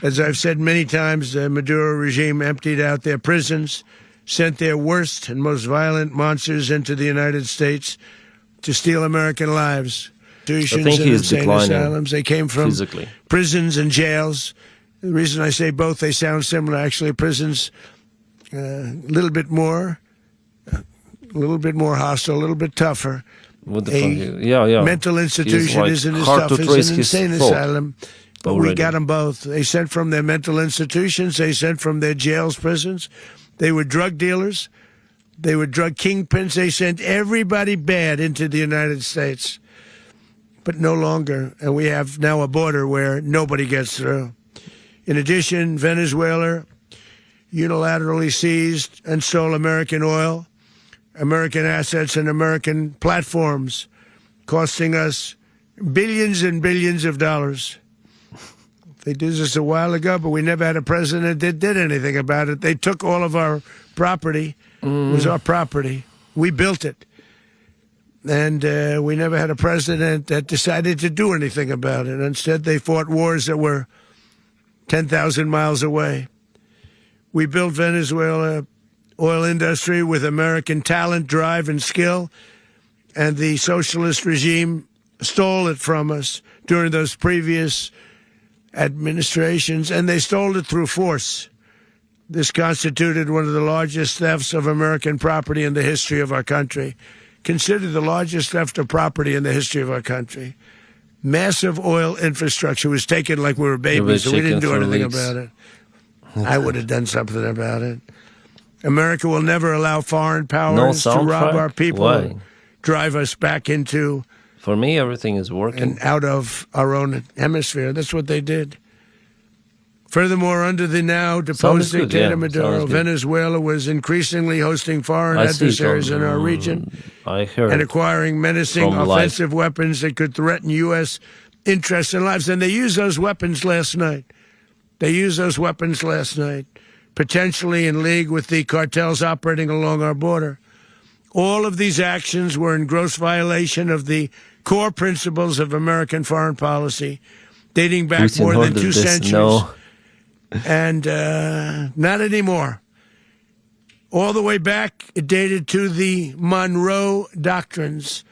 As I've said many times, the Maduro regime emptied out their prisons, sent their worst and most violent monsters into the United States to steal American lives. I think And he is insane declining asylums. They came from physically. prisons and jails. The reason I say both, they sound similar. Actually, prisons a little bit more hostile, a little bit tougher. What the A fuck? Yeah. Mental institution like isn't as hard tough to as trace an his insane fault asylum. But we already. got them both. They sent from their mental institutions. They sent from their jails, prisons. They were drug dealers. They were drug kingpins. They sent everybody bad into the United States. But no longer. And we have now a border where nobody gets through. In addition, Venezuela unilaterally seized and stole American oil, American assets, and American platforms, costing us billions and billions of dollars. They did this a while ago, but we never had a president that did anything about it. They took all of our property. It was our property. We built it. And we never had a president that decided to do anything about it. Instead, they fought wars that were 10,000 miles away. We built Venezuela oil industry with American talent, drive, and skill. And the socialist regime stole it from us during those previous administrations, and they stole it through force. This constituted one of the largest thefts of American property in the history of our country. Considered the largest theft of property in the history of our country. Massive oil infrastructure was taken like we were babies, so we didn't do anything about it. I would have done something about it. America will never allow foreign powers to rob soundtrack? our people, Why? and drive us back into For me, everything is working. and out of our own hemisphere. That's what they did. Furthermore, under the now deposed good, dictator yeah. Maduro, Sounds good. Venezuela was increasingly hosting foreign I see it adversaries in our on, region I heard and acquiring menacing from live. offensive weapons that could threaten U.S. interests and lives. And they used those weapons last night. Potentially in league with the cartels operating along our border. All of these actions were in gross violation of the core principles of American foreign policy, dating back Putin more than ordered 2 this. centuries. No. And not anymore. All the way back, it dated to the Monroe Doctrines.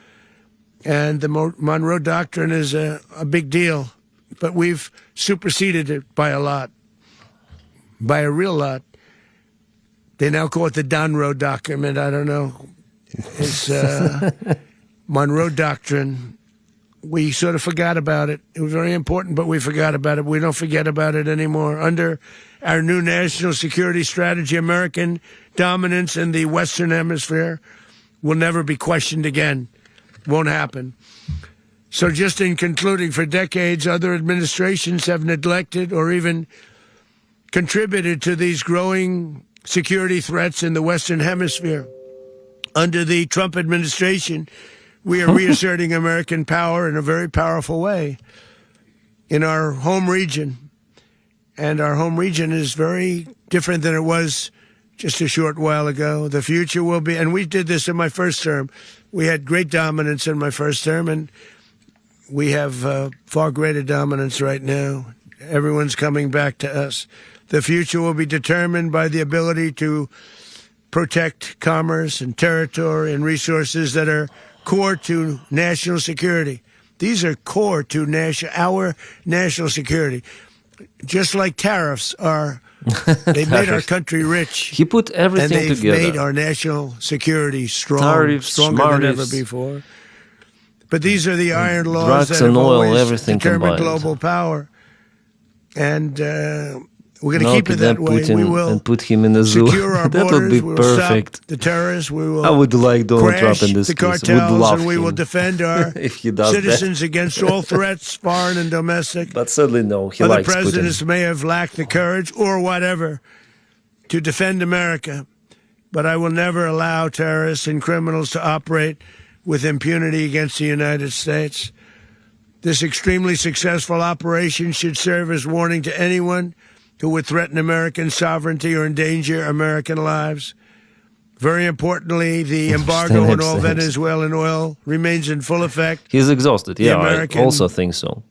And the Monroe Doctrine is a big deal. But we've superseded it by a lot. By a real lot. They now call it the Donroe Document. I don't know. It's Monroe Doctrine. We sort of forgot about it. It was very important, but we forgot about it. We don't forget about it anymore. Under our new national security strategy, American dominance in the Western Hemisphere will never be questioned again. Won't happen. So just in concluding, for decades, other administrations have neglected or even contributed to these growing security threats in the Western Hemisphere. Under the Trump administration, we are reasserting American power in a very powerful way in our home region. And our home region is very different than it was just a short while ago. The future will be, and we did this in my first term. We had great dominance in my first term, and we have far greater dominance right now. Everyone's coming back to us. The future will be determined by the ability to protect commerce and territory and resources that are core to national security. These are core to our national security. Just like tariffs are, they made our country rich. He put everything and they've together. made our national security strong, Tariffs, stronger than ever smarties. before. But these are the iron laws Drugs that and have oil, always everything determined combined. global power. And we're going to Now keep it that way. Putin We will and put him in the zoo. secure our That borders. would be we will perfect. stop the terrorists. We will I would like Donald crash Trump in this the case. cartels, Would love and we him will defend our if he does citizens against all threats, foreign and domestic. that. But sadly, no. He Other likes presidents Putin. may have lacked the courage or whatever to defend America, but I will never allow terrorists and criminals to operate with impunity against the United States. This extremely successful operation should serve as warning to anyone who would threaten American sovereignty or endanger American lives. Very importantly, the embargo on all Venezuelan oil remains in full effect. He's exhausted. Yeah, I American also think so.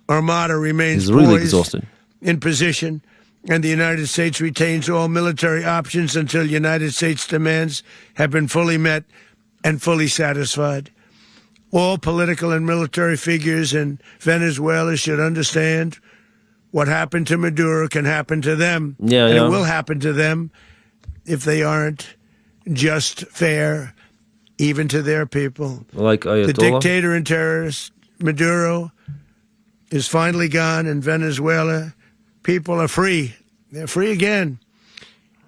Armada remains He's really poised exhausted. in position, and the United States retains all military options until United States demands have been fully met and fully satisfied. All political and military figures in Venezuela should understand what happened to Maduro can happen to them. Yeah, and yeah. it will happen to them if they aren't just, fair, even to their people. Like Ayatollah. The dictator and terrorist Maduro is finally gone in Venezuela. People are free. They're free again.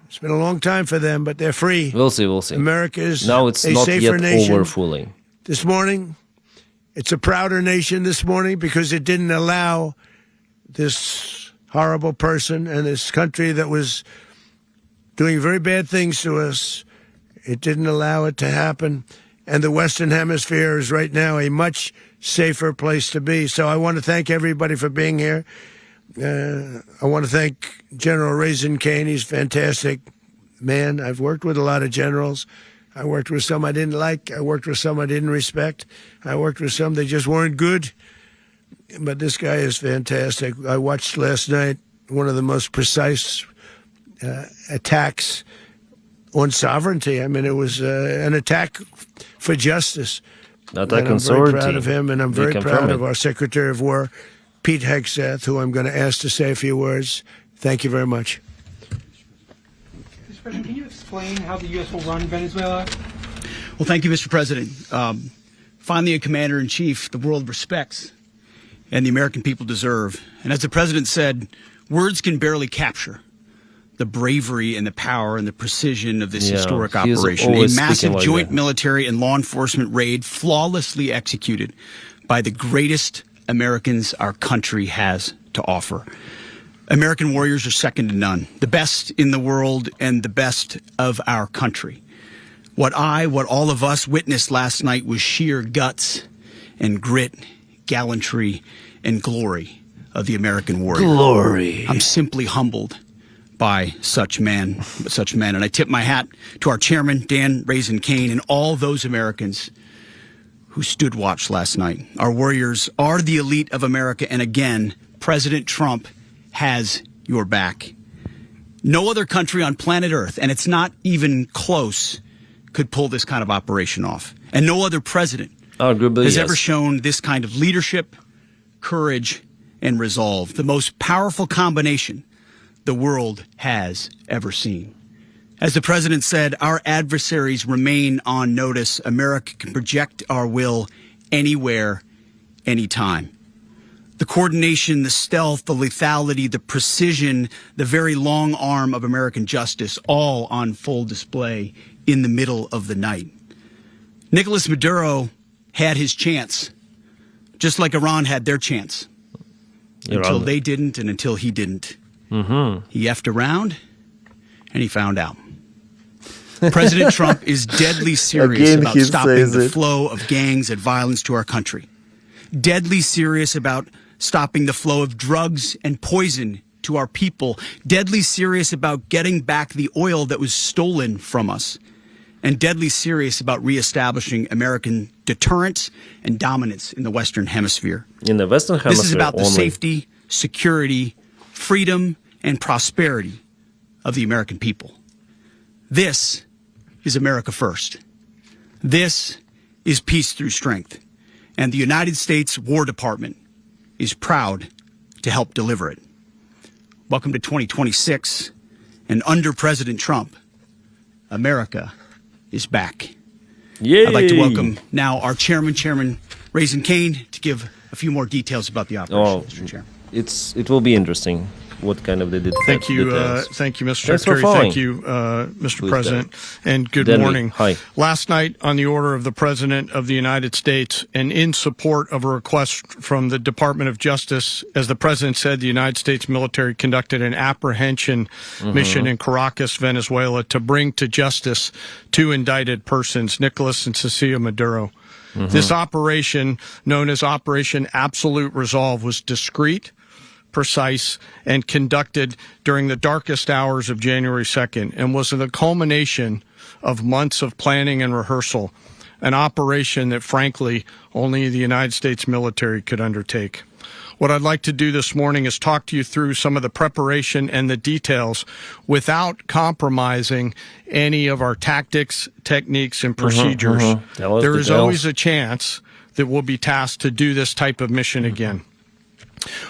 It's been a long time for them, but they're free. We'll see, we'll see. America is Now it's a not safer yet nation. over fully. This morning, it's a prouder nation this morning because it didn't allow this horrible person and this country that was doing very bad things to us. It didn't allow it to happen. And the Western Hemisphere is right now a much safer place to be. So I want to thank everybody for being here. I want to thank General Raisin Kane. He's a fantastic man. I've worked with a lot of generals. I worked with some I didn't like. I worked with some I didn't respect. I worked with some that just weren't good. But this guy is fantastic. I watched last night one of the most precise attacks on sovereignty. I mean, it was an attack for justice. Attack I'm on very sovereignty. proud of him, and I'm They very confirm proud it. of our Secretary of War, Pete Hegseth, who I'm going to ask to say a few words. Thank you very much. Mr. President, can you explain how the U.S. will run Venezuela? Well, thank you, Mr. President. Finally, a commander-in-chief the world respects and the American people deserve. And as the president said, words can barely capture the bravery and the power and the precision of this historic he is operation. A always massive speaking like joint that. military and law enforcement raid flawlessly executed by the greatest Americans our country has to offer. American warriors are second to none, the best in the world and the best of our country. What all of us witnessed last night was sheer guts and grit, gallantry, and glory of the American warrior. Glory. I'm simply humbled by such men. And I tip my hat to our chairman, Dan Raisin Kane, and all those Americans who stood watch last night. Our warriors are the elite of America, and again, President Trump has your back. No other country on planet Earth, and it's not even close, could pull this kind of operation off. And no other president has ever shown this kind of leadership, courage, and resolve. The most powerful combination the world has ever seen. As the president said, our adversaries remain on notice. America can project our will anywhere, anytime. The coordination, the stealth, the lethality, the precision, the very long arm of American justice, all on full display in the middle of the night. Nicolas Maduro had his chance, just like Iran had their chance. Until they didn't and until he didn't. He effed around and he found out. President Trump is deadly serious about stopping the flow of gangs and violence to our country. Deadly serious about stopping the flow of drugs and poison to our people. Deadly serious about getting back the oil that was stolen from us. And deadly serious about reestablishing American deterrence and dominance in the Western Hemisphere. In the Western Hemisphere, this is about the safety, security, freedom, and prosperity of the American people. This is America first. This is peace through strength. And the United States War Department is proud to help deliver it. Welcome to 2026. And under President Trump, America is back. Yay. I'd like to welcome now our Chairman Raisin Kane, to give a few more details about the operation, Mr. Chairman. It will be interesting. What kind of details? Thank you, Mr. Secretary. Thank you, Mr. President, and good morning. Hi. Last night, on the order of the President of the United States, and in support of a request from the Department of Justice, as the President said, the United States military conducted an apprehension mission in Caracas, Venezuela, to bring to justice two indicted persons, Nicolas and Cecilia Maduro. This operation, known as Operation Absolute Resolve, was discreet, precise, and conducted during the darkest hours of January 2nd, and was the culmination of months of planning and rehearsal, an operation that, frankly, only the United States military could undertake. What I'd like to do this morning is talk to you through some of the preparation and the details without compromising any of our tactics, techniques, and procedures. There is always a chance that we'll be tasked to do this type of mission again.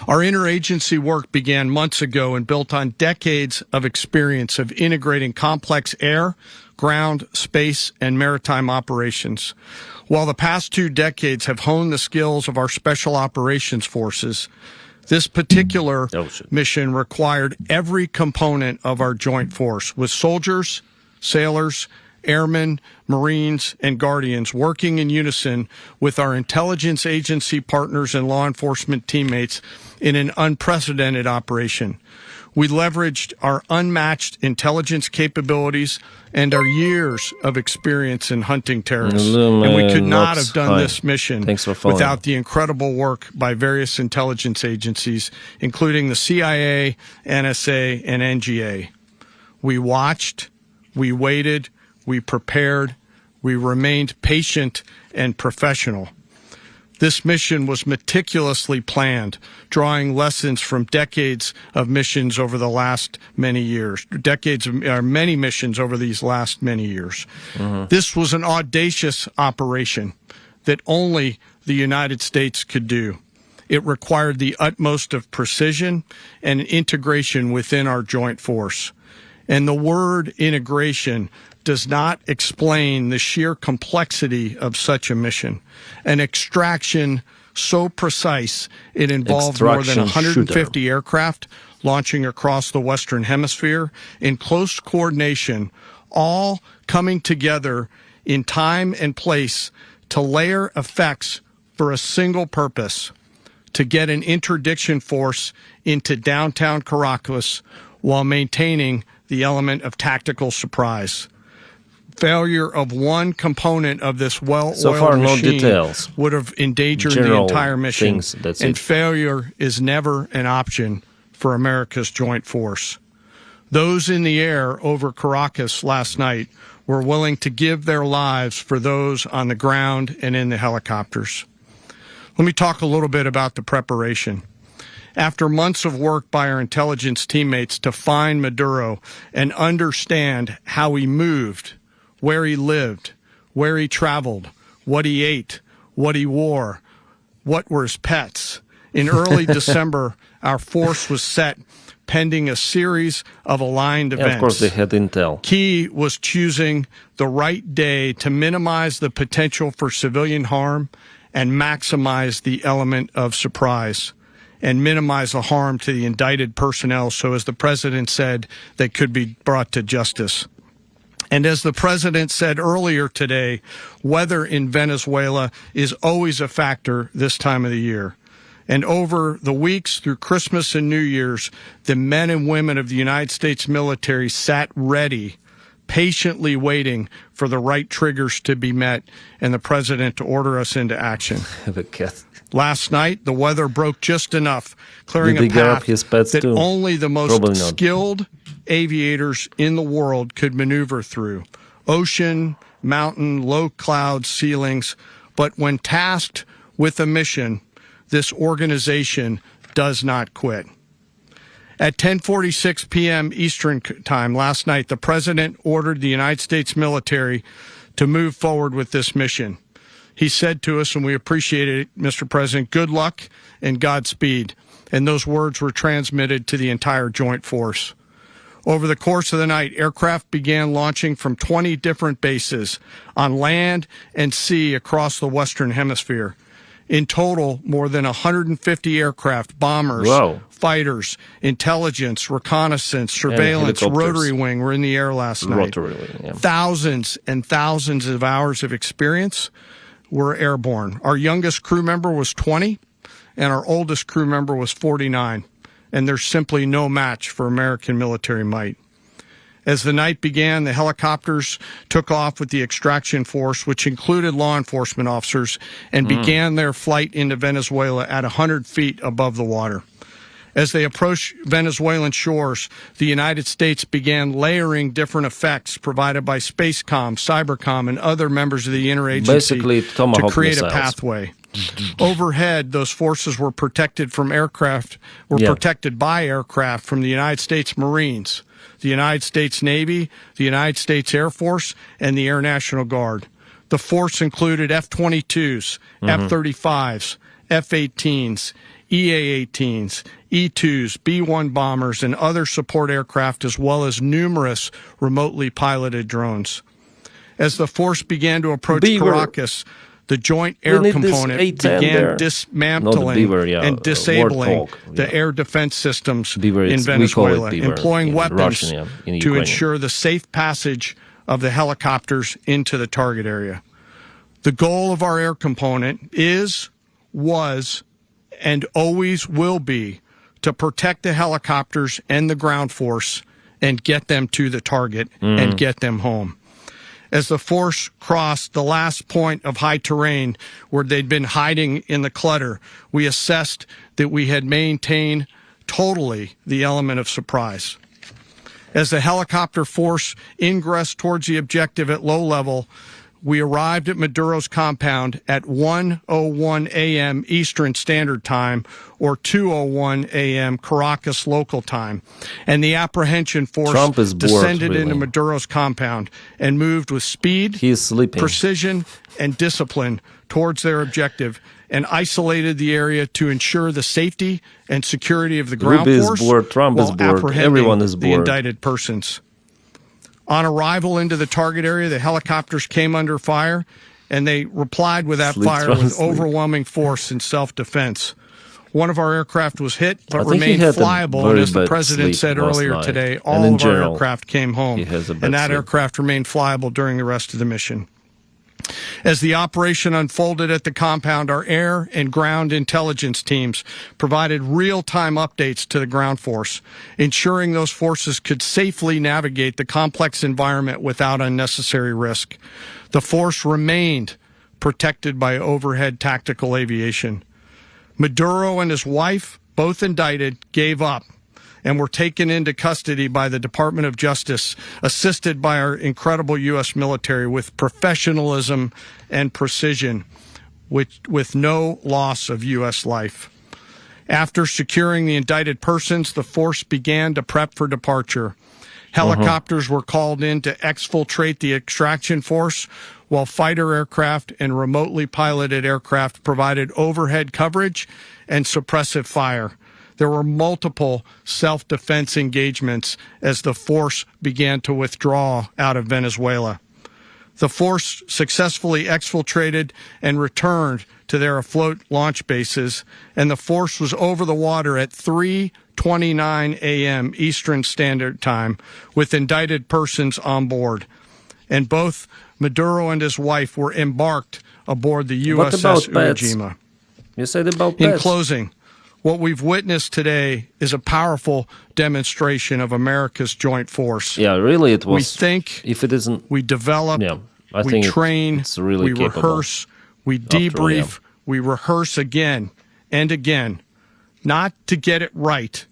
Our interagency work began months ago and built on decades of experience of integrating complex air, ground, space, and maritime operations. While the past 2 decades have honed the skills of our special operations forces, this particular mission required every component of our joint force, with soldiers, sailors, airmen, Marines, and Guardians working in unison with our intelligence agency partners and law enforcement teammates in an unprecedented operation. We leveraged our unmatched intelligence capabilities and our years of experience in hunting terrorists. And we could not have done this mission without the incredible work by various intelligence agencies, including the CIA, NSA, and NGA. We watched, we waited, we prepared, we remained patient and professional. This mission was meticulously planned, drawing lessons from decades of missions over the last many years, many missions over these last many years. This was an audacious operation that only the United States could do. It required the utmost of precision and integration within our joint force. And the word integration does not explain the sheer complexity of such a mission. An extraction so precise, it involved more than 150 aircraft launching across the Western Hemisphere in close coordination, all coming together in time and place to layer effects for a single purpose: to get an interdiction force into downtown Caracas while maintaining the element of tactical surprise. Failure of one component of this well-oiled machine would have endangered the entire mission, and failure is never an option for America's joint force. Those in the air over Caracas last night were willing to give their lives for those on the ground and in the helicopters. Let me talk a little bit about the preparation. After months of work by our intelligence teammates to find Maduro and understand how he moved, where he lived, where he traveled, what he ate, what he wore, what were his pets. In early December, our force was set pending a series of aligned events. Of course, they had intel. Key was choosing the right day to minimize the potential for civilian harm and maximize the element of surprise and minimize the harm to the indicted personnel, so as the president said, they could be brought to justice. And as the president said earlier today, weather in Venezuela is always a factor this time of the year. And over the weeks through Christmas and New Year's, the men and women of the United States military sat ready, patiently waiting for the right triggers to be met and the president to order us into action. Last night, the weather broke just enough, clearing a path that only the most skilled aviators in the world could maneuver through. Ocean, mountain, low cloud ceilings. But when tasked with a mission, this organization does not quit. At 10:46 p.m. Eastern Time last night, the president ordered the United States military to move forward with this mission. He said to us, and we appreciate it, Mr. President, good luck and Godspeed. And those words were transmitted to the entire joint force. Over the course of the night, aircraft began launching from 20 different bases on land and sea across the Western Hemisphere. In total, more than 150 aircraft, bombers, fighters, intelligence, reconnaissance, surveillance, rotary wing were in the air last night. Thousands and thousands of hours of experience were airborne. Our youngest crew member was 20, and our oldest crew member was 49. And there's simply no match for American military might. As the night began, the helicopters took off with the extraction force, which included law enforcement officers, and began their flight into Venezuela at 100 feet above the water. As they approached Venezuelan shores, the United States began layering different effects provided by Spacecom, Cybercom, and other members of the interagency to create a pathway. Overhead, those forces were protected from aircraft, protected by aircraft from the United States Marines, the United States Navy, the United States Air Force, and the Air National Guard. The force included F-22s, F-35s, F-18s, EA-18s, E-2s, B-1 bombers, and other support aircraft, as well as numerous remotely piloted drones. As the force began to approach Caracas, the joint air component began dismantling and disabling the air defense systems in Venezuela, employing weapons to ensure the safe passage of the helicopters into the target area. The goal of our air component is, was, and always will be to protect the helicopters and the ground force and get them to the target and get them home. As the force crossed the last point of high terrain where they'd been hiding in the clutter, we assessed that we had maintained totally the element of surprise. As the helicopter force ingressed towards the objective at low level, we arrived at Maduro's compound at 1:01 a.m. Eastern Standard Time, or 2:01 a.m. Caracas local time, and the apprehension force descended into Maduro's compound and moved with speed, precision, and discipline towards their objective, and isolated the area to ensure the safety and security of the ground force while apprehending the indicted persons. On arrival into the target area, the helicopters came under fire, and they replied with that fire with overwhelming force and self-defense. One of our aircraft was hit, but remained flyable, and as the president said earlier today, all of our aircraft came home, and that aircraft remained flyable during the rest of the mission. As the operation unfolded at the compound, our air and ground intelligence teams provided real-time updates to the ground force, ensuring those forces could safely navigate the complex environment without unnecessary risk. The force remained protected by overhead tactical aviation. Maduro and his wife, both indicted, gave up and were taken into custody by the Department of Justice, assisted by our incredible U.S. military with professionalism and precision, with no loss of U.S. life. After securing the indicted persons, the force began to prep for departure. Helicopters were called in to exfiltrate the extraction force, while fighter aircraft and remotely piloted aircraft provided overhead coverage and suppressive fire. There were multiple self-defense engagements as the force began to withdraw out of Venezuela. The force successfully exfiltrated and returned to their afloat launch bases, and the force was over the water at 3:29 a.m. Eastern Standard Time with indicted persons on board. And both Maduro and his wife were embarked aboard the USS Ujima. You said about In pets. closing, what we've witnessed today is a powerful demonstration of America's joint force. Yeah, really, it was. We think, if it isn't, we develop, yeah, I we think train, it's really we capable. rehearse, we After all, debrief, yeah. we rehearse again and again, not to get it right,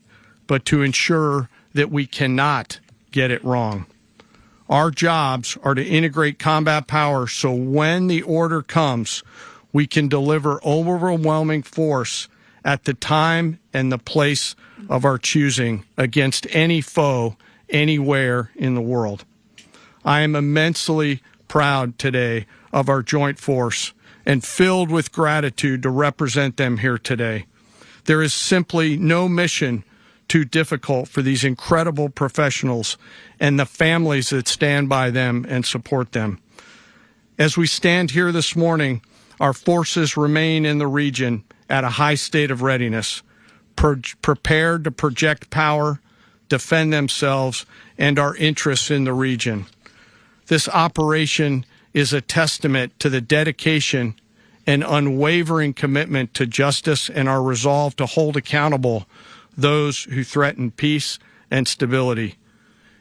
but to ensure that we cannot get it wrong. Our jobs are to integrate combat power so when the order comes, we can deliver overwhelming force at the time and the place of our choosing against any foe anywhere in the world. I am immensely proud today of our joint force and filled with gratitude to represent them here today. There is simply no mission too difficult for these incredible professionals and the families that stand by them and support them. As we stand here this morning, our forces remain in the region at a high state of readiness, prepared to project power, defend themselves, and our interests in the region. This operation is a testament to the dedication and unwavering commitment to justice and our resolve to hold accountable those who threaten peace and stability.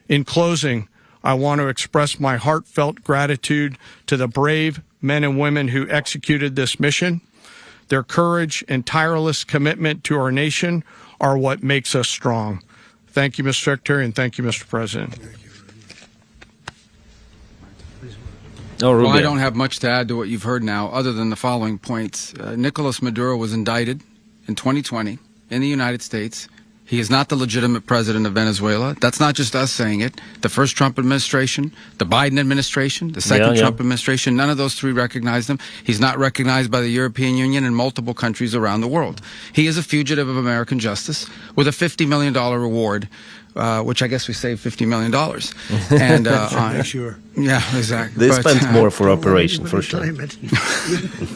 In closing, I want to express my heartfelt gratitude to the brave men and women who executed this mission. Their courage and tireless commitment to our nation are what makes us strong. Thank you, Mr. Secretary, and thank you, Mr. President. Well, I don't have much to add to what you've heard now, other than the following points. Nicolas Maduro was indicted in 2020 in the United States. He is not the legitimate president of Venezuela. That's not just us saying it. The first Trump administration, the Biden administration, the second Trump administration, none of those three recognized him. He's not recognized by the European Union and multiple countries around the world. He is a fugitive of American justice with a $50 million reward, which I guess we saved $50 million. And sure. Yeah, exactly. They spent more for operation, for sure.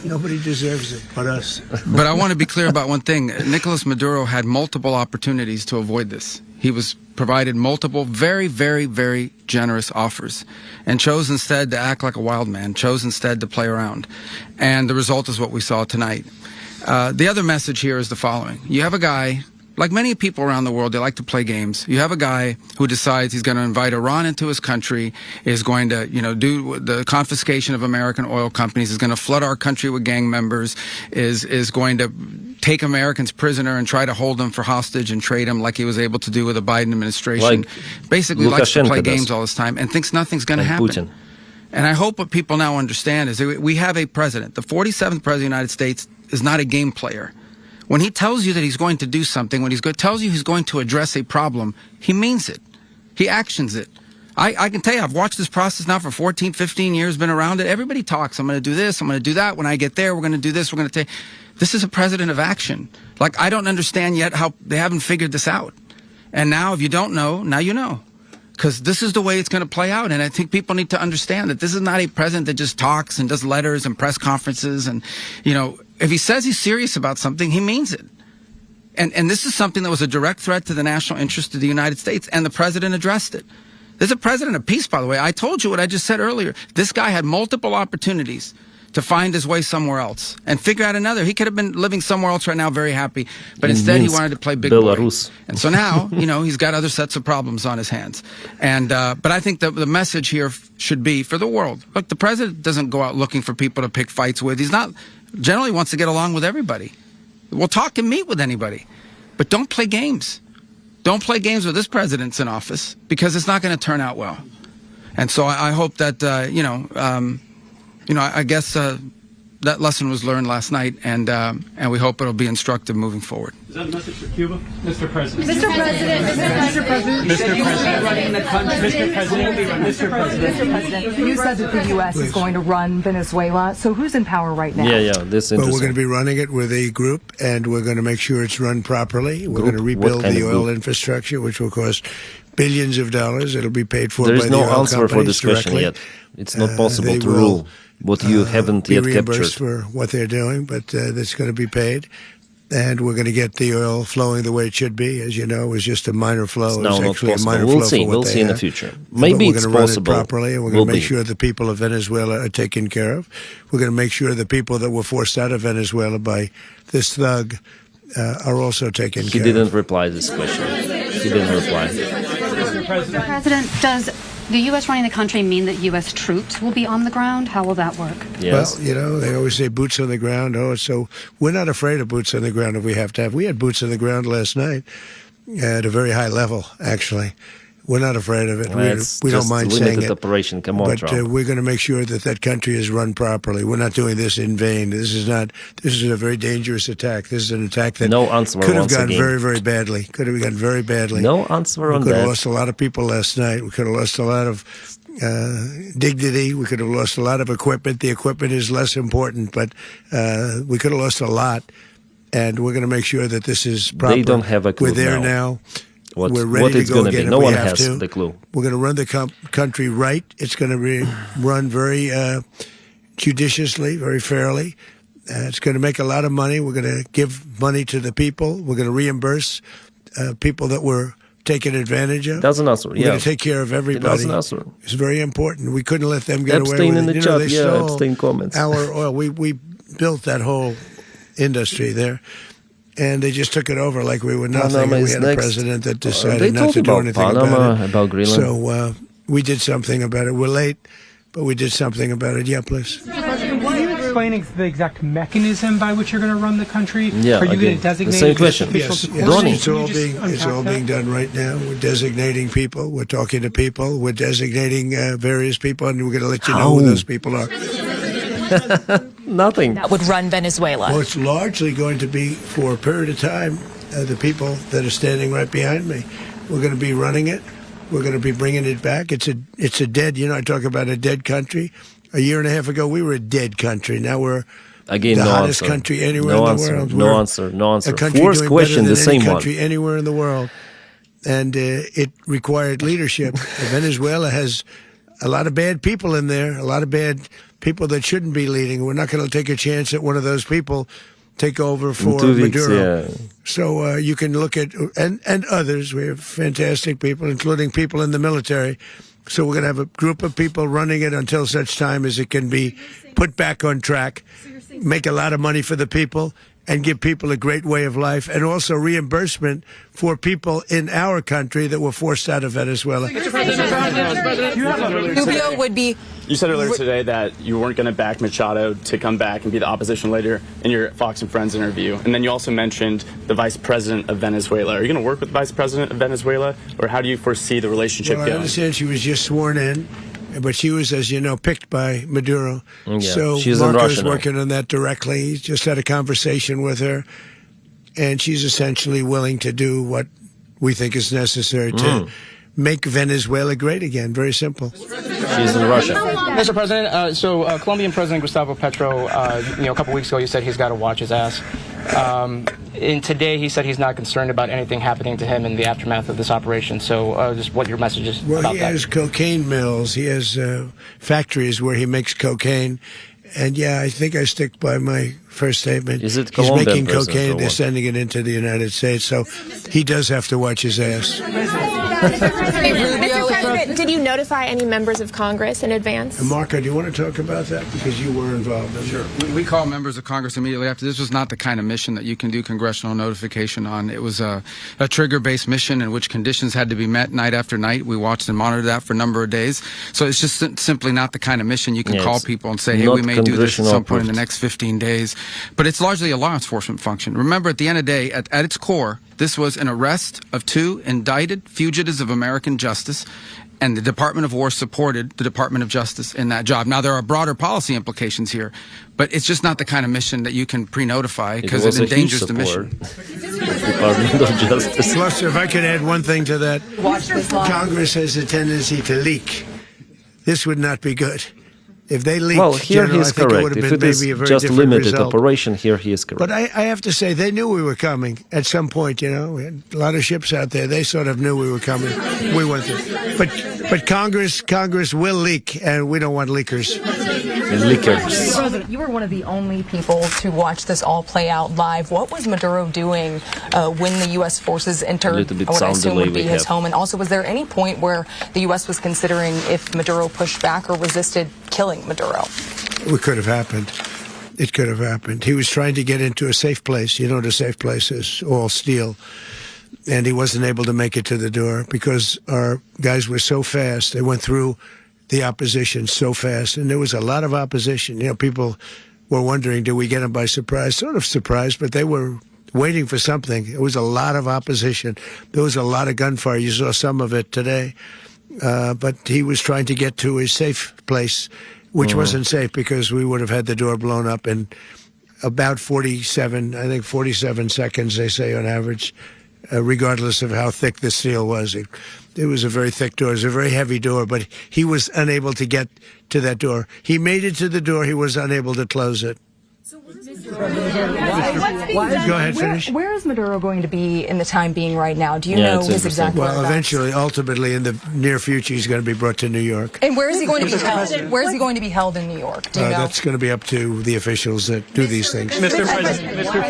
Nobody deserves it but us. But I want to be clear about one thing. Nicolas Maduro had multiple opportunities to avoid this. He was provided multiple very, very, very generous offers and chose instead to act like a wild man, chose instead to play around. And the result is what we saw tonight. The other message here is the following. You have a guy, like many people around the world, they like to play games. You have a guy who decides he's going to invite Iran into his country, is going to, do the confiscation of American oil companies, is going to flood our country with gang members, is going to take Americans prisoner and try to hold them for hostage and trade them like he was able to do with the Biden administration. Basically likes to play games all this time and thinks nothing's going to happen. Putin. And I hope what people now understand is that we have a president. The 47th president of the United States is not a game player. When he tells you that he's going to do something, when he tells you he's going to address a problem, he means it. He actions it. I can tell you, I've watched this process now for 14, 15 years, been around it. Everybody talks. I'm going to do this. I'm going to do that. When I get there, we're going to do this. We're going to take. This is a president of action. Like, I don't understand yet how they haven't figured this out. And now, if you don't know, now you know. Because this is the way it's going to play out. And I think people need to understand that this is not a president that just talks and does letters and press conferences. And, if he says he's serious about something, he means it. And this is something that was a direct threat to the national interest of the United States. And the president addressed it. This is a president of peace, by the way. I told you what I just said earlier. This guy had multiple opportunities to find his way somewhere else and figure out another. He could have been living somewhere else right now, very happy. But instead, he wanted to play big Belarus. boy. And so now, he's got other sets of problems on his hands. And but I think the message here should be for the world. Look, the president doesn't go out looking for people to pick fights with. He's not generally wants to get along with everybody. We'll talk and meet with anybody. But don't play games. Don't play games with this president's in office because it's not going to turn out well. And so I hope that, I guess that lesson was learned last night, and we hope it'll be instructive moving forward. Is that a message for Cuba? Mr. President. Mr. President. Mr. President. Mr. President. Running the country. Mr. President. Mr. President. Mr. President. You said that the U.S. is going to run Venezuela. So who's in power right now? Yeah, this is Well, interesting. we're going to be running it with a group, and we're going to make sure it's run properly. We're going to rebuild the oil infrastructure, which will cost billions of dollars. It'll be paid for There by is the no oil answer for this companies question directly. yet. It's not possible They to will, rule what you haven't be yet reimbursed captured. for what they're doing, but that's going to be paid. And we're going to get the oil flowing the way it should be. As you know, it was just a minor flow. It's It now was not actually a possible. minor We'll flow see. for what We'll they see in the have. future. But Maybe we're it's going to run possible. it properly, and we're Will going to make be. sure the people of Venezuela are taken care of. We're going to make sure the people that were forced out of Venezuela by this thug are also taken He care of. didn't reply this question. He didn't reply. Mr. President. President, does the U.S. running the country mean that U.S. troops will be on the ground? How will that work? Yes. Well, they always say boots on the ground. So we're not afraid of boots on the ground if we have to have. We had boots on the ground last night at a very high level, actually. We're not afraid of it. It's We don't just mind limited saying it. operation. Come on, But Trump. we're going to make sure that that country is run properly. We're not doing this in vain. This is a very dangerous attack. This is an attack that No answer could have once gone again. very, very badly. Could have gone very badly. No answer on We could have that. lost a lot of people last night. We could have lost a lot of dignity. We could have lost a lot of equipment. The equipment is less important, but we could have lost a lot. And we're going to make sure that this is proper. They don't have a clue We're there now. now. We're ready to it's go going to again be. if No we one have has to. the clue. We're going to run the country right. It's going to be run very judiciously, very fairly. It's going to make a lot of money. We're going to give money to the people. We're going to reimburse people that were taken advantage of. Doesn't answer. We're Yeah. going to take care of everybody. It doesn't answer. It's very important. We couldn't let them get away Abstain with in it. the You know, chat. they Yeah, stole abstain comments. our oil. We built that whole industry there. And they just took it over like we were nothing. Panama And we is had a next. president that They decided not talked to do about anything Panama, about it. about Greenland. So we did something about it. We're late, but we did something about it. Yeah, please. Can you explain the exact mechanism by which you're going to run the country? Yeah, Are you again, going to the designate same question. officials Yes, to yes. coordinate? It's Can all you just being unpack that? done right now. We're designating people. We're talking to people. We're designating various people, and we're going to let you know who those people are. Nothing. That would run Venezuela. Well, it's largely going to be for a period of time. The people that are standing right behind me, we're going to be running it. We're going to be bringing it back. It's a dead. I talk about a dead country. A year and a half ago, we were a dead country. Now we're Again, the no hottest answer. country anywhere No in answer. the world. No We're answer. No answer. A country Fourth doing question, better the than any same one. country anywhere in the world, and it required leadership. Venezuela has a lot of bad people in there, a lot of bad people that shouldn't be leading. We're not going to take a chance that one of those people take over for 2 weeks, Maduro. yeah. So you can look at and others. We have fantastic people, including people in the military. So we're going to have a group of people running it until such time as it can be put back on track, make a lot of money for the people, and give people a great way of life, and also reimbursement for people in our country that were forced out of Venezuela. Rubio would be. You said earlier today that you weren't going to back Machado to come back and be the opposition leader in your Fox and Friends interview. And then you also mentioned the vice president of Venezuela. Are you going to work with the vice president of Venezuela, or how do you foresee the relationship Well, I going? understand she was just sworn in, but she was, as you know, picked by Maduro. Yeah, so she's in Marco's Russia now. working on that directly. He's just had a conversation with her, and she's essentially willing to do what we think is necessary to make Venezuela great again. Very simple. She's in Russia. Mr. President, Colombian President Gustavo Petro, a couple weeks ago, he said he's got to watch his ass. And today he said he's not concerned about anything happening to him in the aftermath of this operation. So just what your message is Well, about he that. has cocaine mills. He has factories where he makes cocaine. And, yeah, I think I stick by my first statement. Is it He's Colombian making president cocaine. or They're what? sending it into the United States. So he does have to watch his ass. Rubio President, did you notify any members of Congress in advance? Marco, do you want to talk about that? Because you were involved in it. Sure. We called members of Congress immediately after. This was not the kind of mission that you can do congressional notification on. It was a trigger-based mission in which conditions had to be met night after night. We watched and monitored that for a number of days. So it's just simply not the kind of mission you can call people and say, hey, we may do this at some point in the next 15 days. But it's largely a law enforcement function. Remember, at the end of the day, at its core, this was an arrest of 2 indicted fugitives of American justice, and the Department of War supported the Department of Justice in that job. Now, there are broader policy implications here, but it's just not the kind of mission that you can pre-notify because it endangers the mission. Department of Justice. Plus, if I could add one thing to that, Congress has a tendency to leak. This would not be good. If they leaked, well, here he is correct. If it is just limited result. operation, here he is correct. But I have to say, they knew we were coming at some point. You know, we had a lot of ships out there. They sort of knew we were coming. We went there. But Congress will leak, and we don't want leakers. Leakers. President, you were one of the only people to watch this all play out live. What was Maduro doing when the U.S. forces entered what I assume would be his home? And also, was there any point where the U.S. was considering if Maduro pushed back or resisted killing Maduro? It could have happened. It could have happened. He was trying to get into a safe place. You know what a safe place is, all steel. And he wasn't able to make it to the door because our guys were so fast. They went through the opposition so fast. And there was a lot of opposition. You know, people were wondering, did we get them by surprise? Sort of surprised, but they were waiting for something. It was a lot of opposition. There was a lot of gunfire. You saw some of it today. But he was trying to get to a safe place, which wasn't safe because we would have had the door blown up in about 47 seconds, they say on average, regardless of how thick the steel was. It was a very thick door. It was a very heavy door, but he was unable to get to that door. He made it to the door. He was unable to close it. Go ahead, finish. Where is Maduro going to be in the time being right now? Do you know his exact Well, whereabouts? eventually, ultimately, in the near future, he's going to be brought to New York. And where is he going to be held? Where is he going to be held in New York? Do you know? That's going to be up to the officials that do these things. Mr.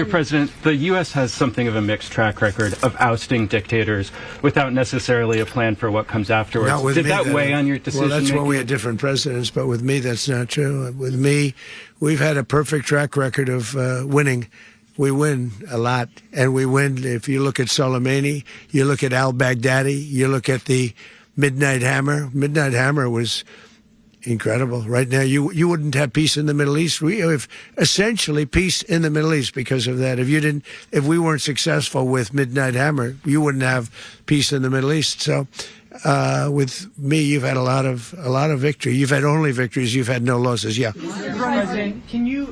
President, the U.S. has something of a mixed track record of ousting dictators without necessarily a plan for what comes afterwards. Did that weigh on your decision? Well, that's when we had different presidents, but with me, that's not true. With me, we've had a perfect track record of winning. We win a lot, and we win. If you look at Soleimani, you look at al-Baghdadi, you look at the Midnight Hammer. Midnight Hammer was incredible. Right now, you wouldn't have peace in the Middle East. We have essentially peace in the Middle East because of that. If we weren't successful with Midnight Hammer, you wouldn't have peace in the Middle East. So, with me, you've had a lot of victory. You've had only victories. You've had no losses. Yeah. President, can you?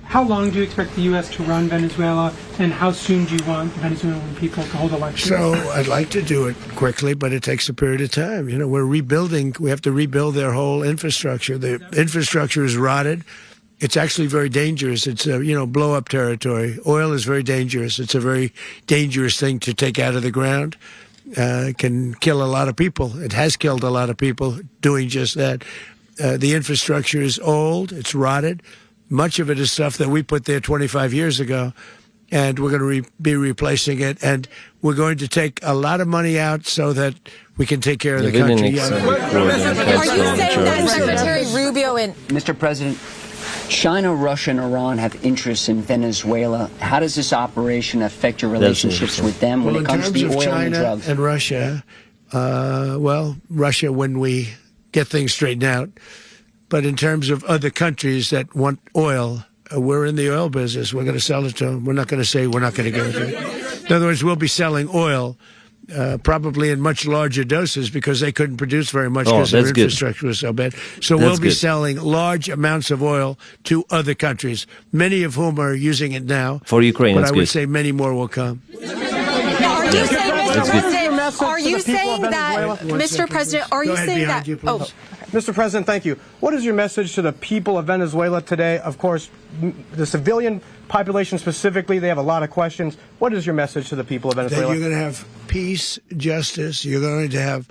How long do you expect the U.S. to run Venezuela, and how soon do you want the Venezuelan people to hold elections? So I'd like to do it quickly, but it takes a period of time. You know, we're rebuilding. We have to rebuild their whole infrastructure. The infrastructure is rotted. It's actually very dangerous. It's blow-up territory. Oil is very dangerous. It's a very dangerous thing to take out of the ground. Can kill a lot of people. It has killed a lot of people doing just that. The infrastructure is old. It's rotted. Much of it is stuff that we put there 25 years ago, and we're going to be replacing it. And we're going to take a lot of money out so that we can take care of the country. Are you saying that Secretary Rubio and Mr. President, China, Russia, and Iran have interests in Venezuela. How does this operation affect your relationships with them when it comes to the oil and the drugs? And Russia, Russia when we get things straightened out. But in terms of other countries that want oil, we're in the oil business. We're going to sell it to them. We're not going to say we're not going to give it to them. In other words, we'll be selling oil probably in much larger doses because they couldn't produce very much because their infrastructure was so bad. So we'll be selling large amounts of oil to other countries, many of whom are using it now. For Ukraine, but I would say many more will come. Are you saying that, Mr. President, are you saying that? Mr. President, thank you. What is your message to the people of Venezuela today? Of course, the civilian population specifically, they have a lot of questions. What is your message to the people of Venezuela? That you're going to have peace, justice. You're going to have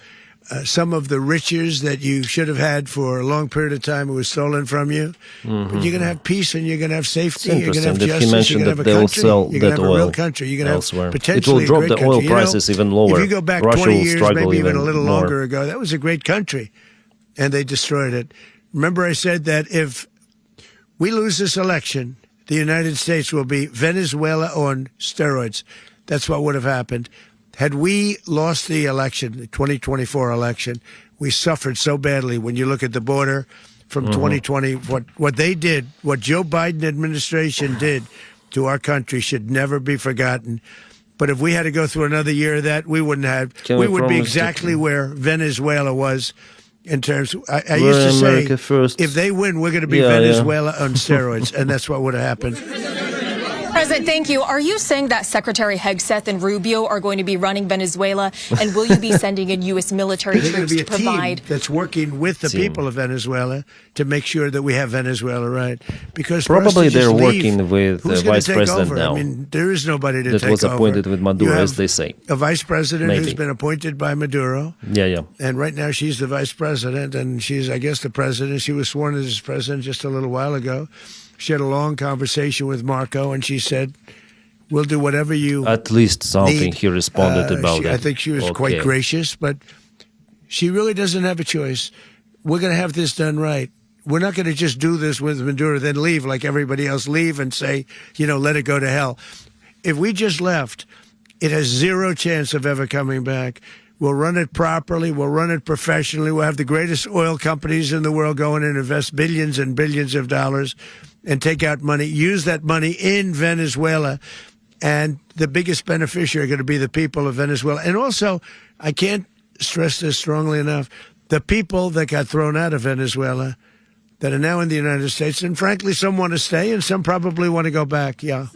some of the riches that you should have had for a long period of time. It was stolen from you. But you're going to have peace and you're going to have safety. You're going to have justice. You're going to have a country. You're going to have a real country. You're going to have potentially it will drop a great the oil country. prices even lower. If you go back Russia 20 will years, struggle maybe even a little more. longer ago, that was a great country. And they destroyed it. Remember I said that if we lose this election, the United States will be Venezuela on steroids. That's what would have happened. Had we lost the election, the 2024 election, we suffered so badly. When you look at the border from 2020, what they did, what Joe Biden administration did to our country should never be forgotten. But if we had to go through another year of that, we wouldn't have. We would be exactly where Venezuela was in terms. I used to say, if they win, we're going to be Venezuela on steroids, and that's what would have happened. President, thank you. Are you saying that Secretary Hegseth and Rubio are going to be running Venezuela, and will you be sending in U.S. military troops to provide? Team that's working with the people of Venezuela to make sure that we have Venezuela right. Because probably they're working with the vice president over? now. I mean, there is nobody to take over. That was appointed with Maduro, as they say. A vice president who's been appointed by Maduro. Yeah. And right now she's the vice president, and she's, I guess, the president. She was sworn as president just a little while ago. She had a long conversation with Marco, and she said, we'll do whatever you At least something need. He responded about it. I think she was quite gracious, but she really doesn't have a choice. We're going to have this done right. We're not going to just do this with Maduro, then leave like everybody else, leave and say, let it go to hell. If we just left, it has zero chance of ever coming back. We'll run it properly. We'll run it professionally. We'll have the greatest oil companies in the world go in and invest billions and billions of dollars and take out money, use that money in Venezuela. And the biggest beneficiary are going to be the people of Venezuela. And also, I can't stress this strongly enough, the people that got thrown out of Venezuela that are now in the United States, and frankly, some want to stay and some probably want to go back. Yeah.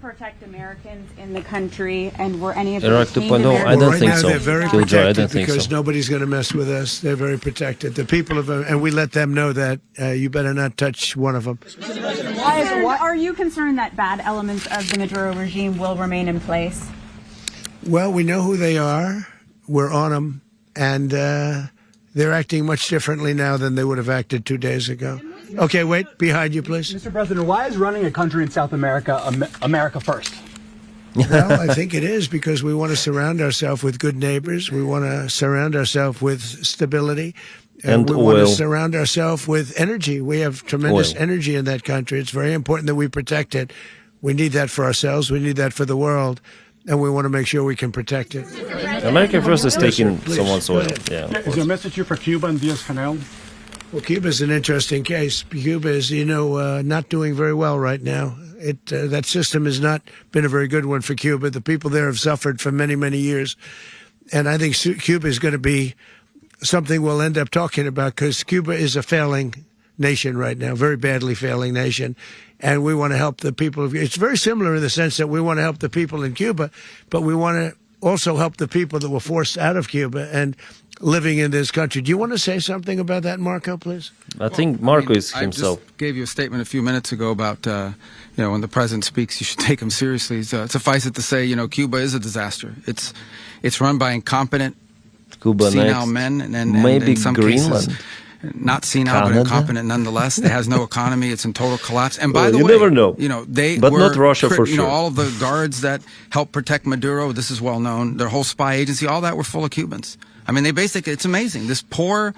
Protect Americans in the country, and were any of Iraq 2.0? I don't think so. They're very Killjoy, I protected don't think because so. nobody's going to mess with us. They're very protected. The people of, and we let them know that you better not touch one of them. Are you concerned that bad elements of the Maduro regime will remain in place? Well, we know who they are. We're on them, and they're acting much differently now than they would have acted 2 days ago. Okay, wait, behind you, please. Mr. President, why is running a country in South America America first? Well, I think it is because we want to surround ourselves with good neighbors. We want to surround ourselves with stability. And we oil. want to surround ourselves with energy. We have tremendous energy in that country. It's very important that we protect it. We need that for ourselves. We need that for the world. And we want to make sure we can protect it. America First is taking someone's oil. Yeah. Is there a message here for Cuba and Diaz-Canel? Well, Cuba's an interesting case. Cuba is, not doing very well right now. That system has not been a very good one for Cuba. The people there have suffered for many, many years. And I think Cuba is going to be something we'll end up talking about because Cuba is a failing nation right now, very badly failing nation. And we want to help the people. It's very similar in the sense that we want to help the people in Cuba, but we want to also help the people that were forced out of Cuba and living in this country. Do you want to say something about that, Marco, please? I think Marco is himself. I just gave you a statement a few minutes ago about, when the president speaks, you should take him seriously. So suffice it to say, Cuba is a disaster. It's run by incompetent, senile men, and maybe in some Greenland. cases, not senile, but incompetent nonetheless. It has no economy. It's in total collapse. And by the way, never know. They but were, not Russia for sure. All of the guards that helped protect Maduro, this is well known, their whole spy agency, all that were full of Cubans. I mean, it's amazing. This poor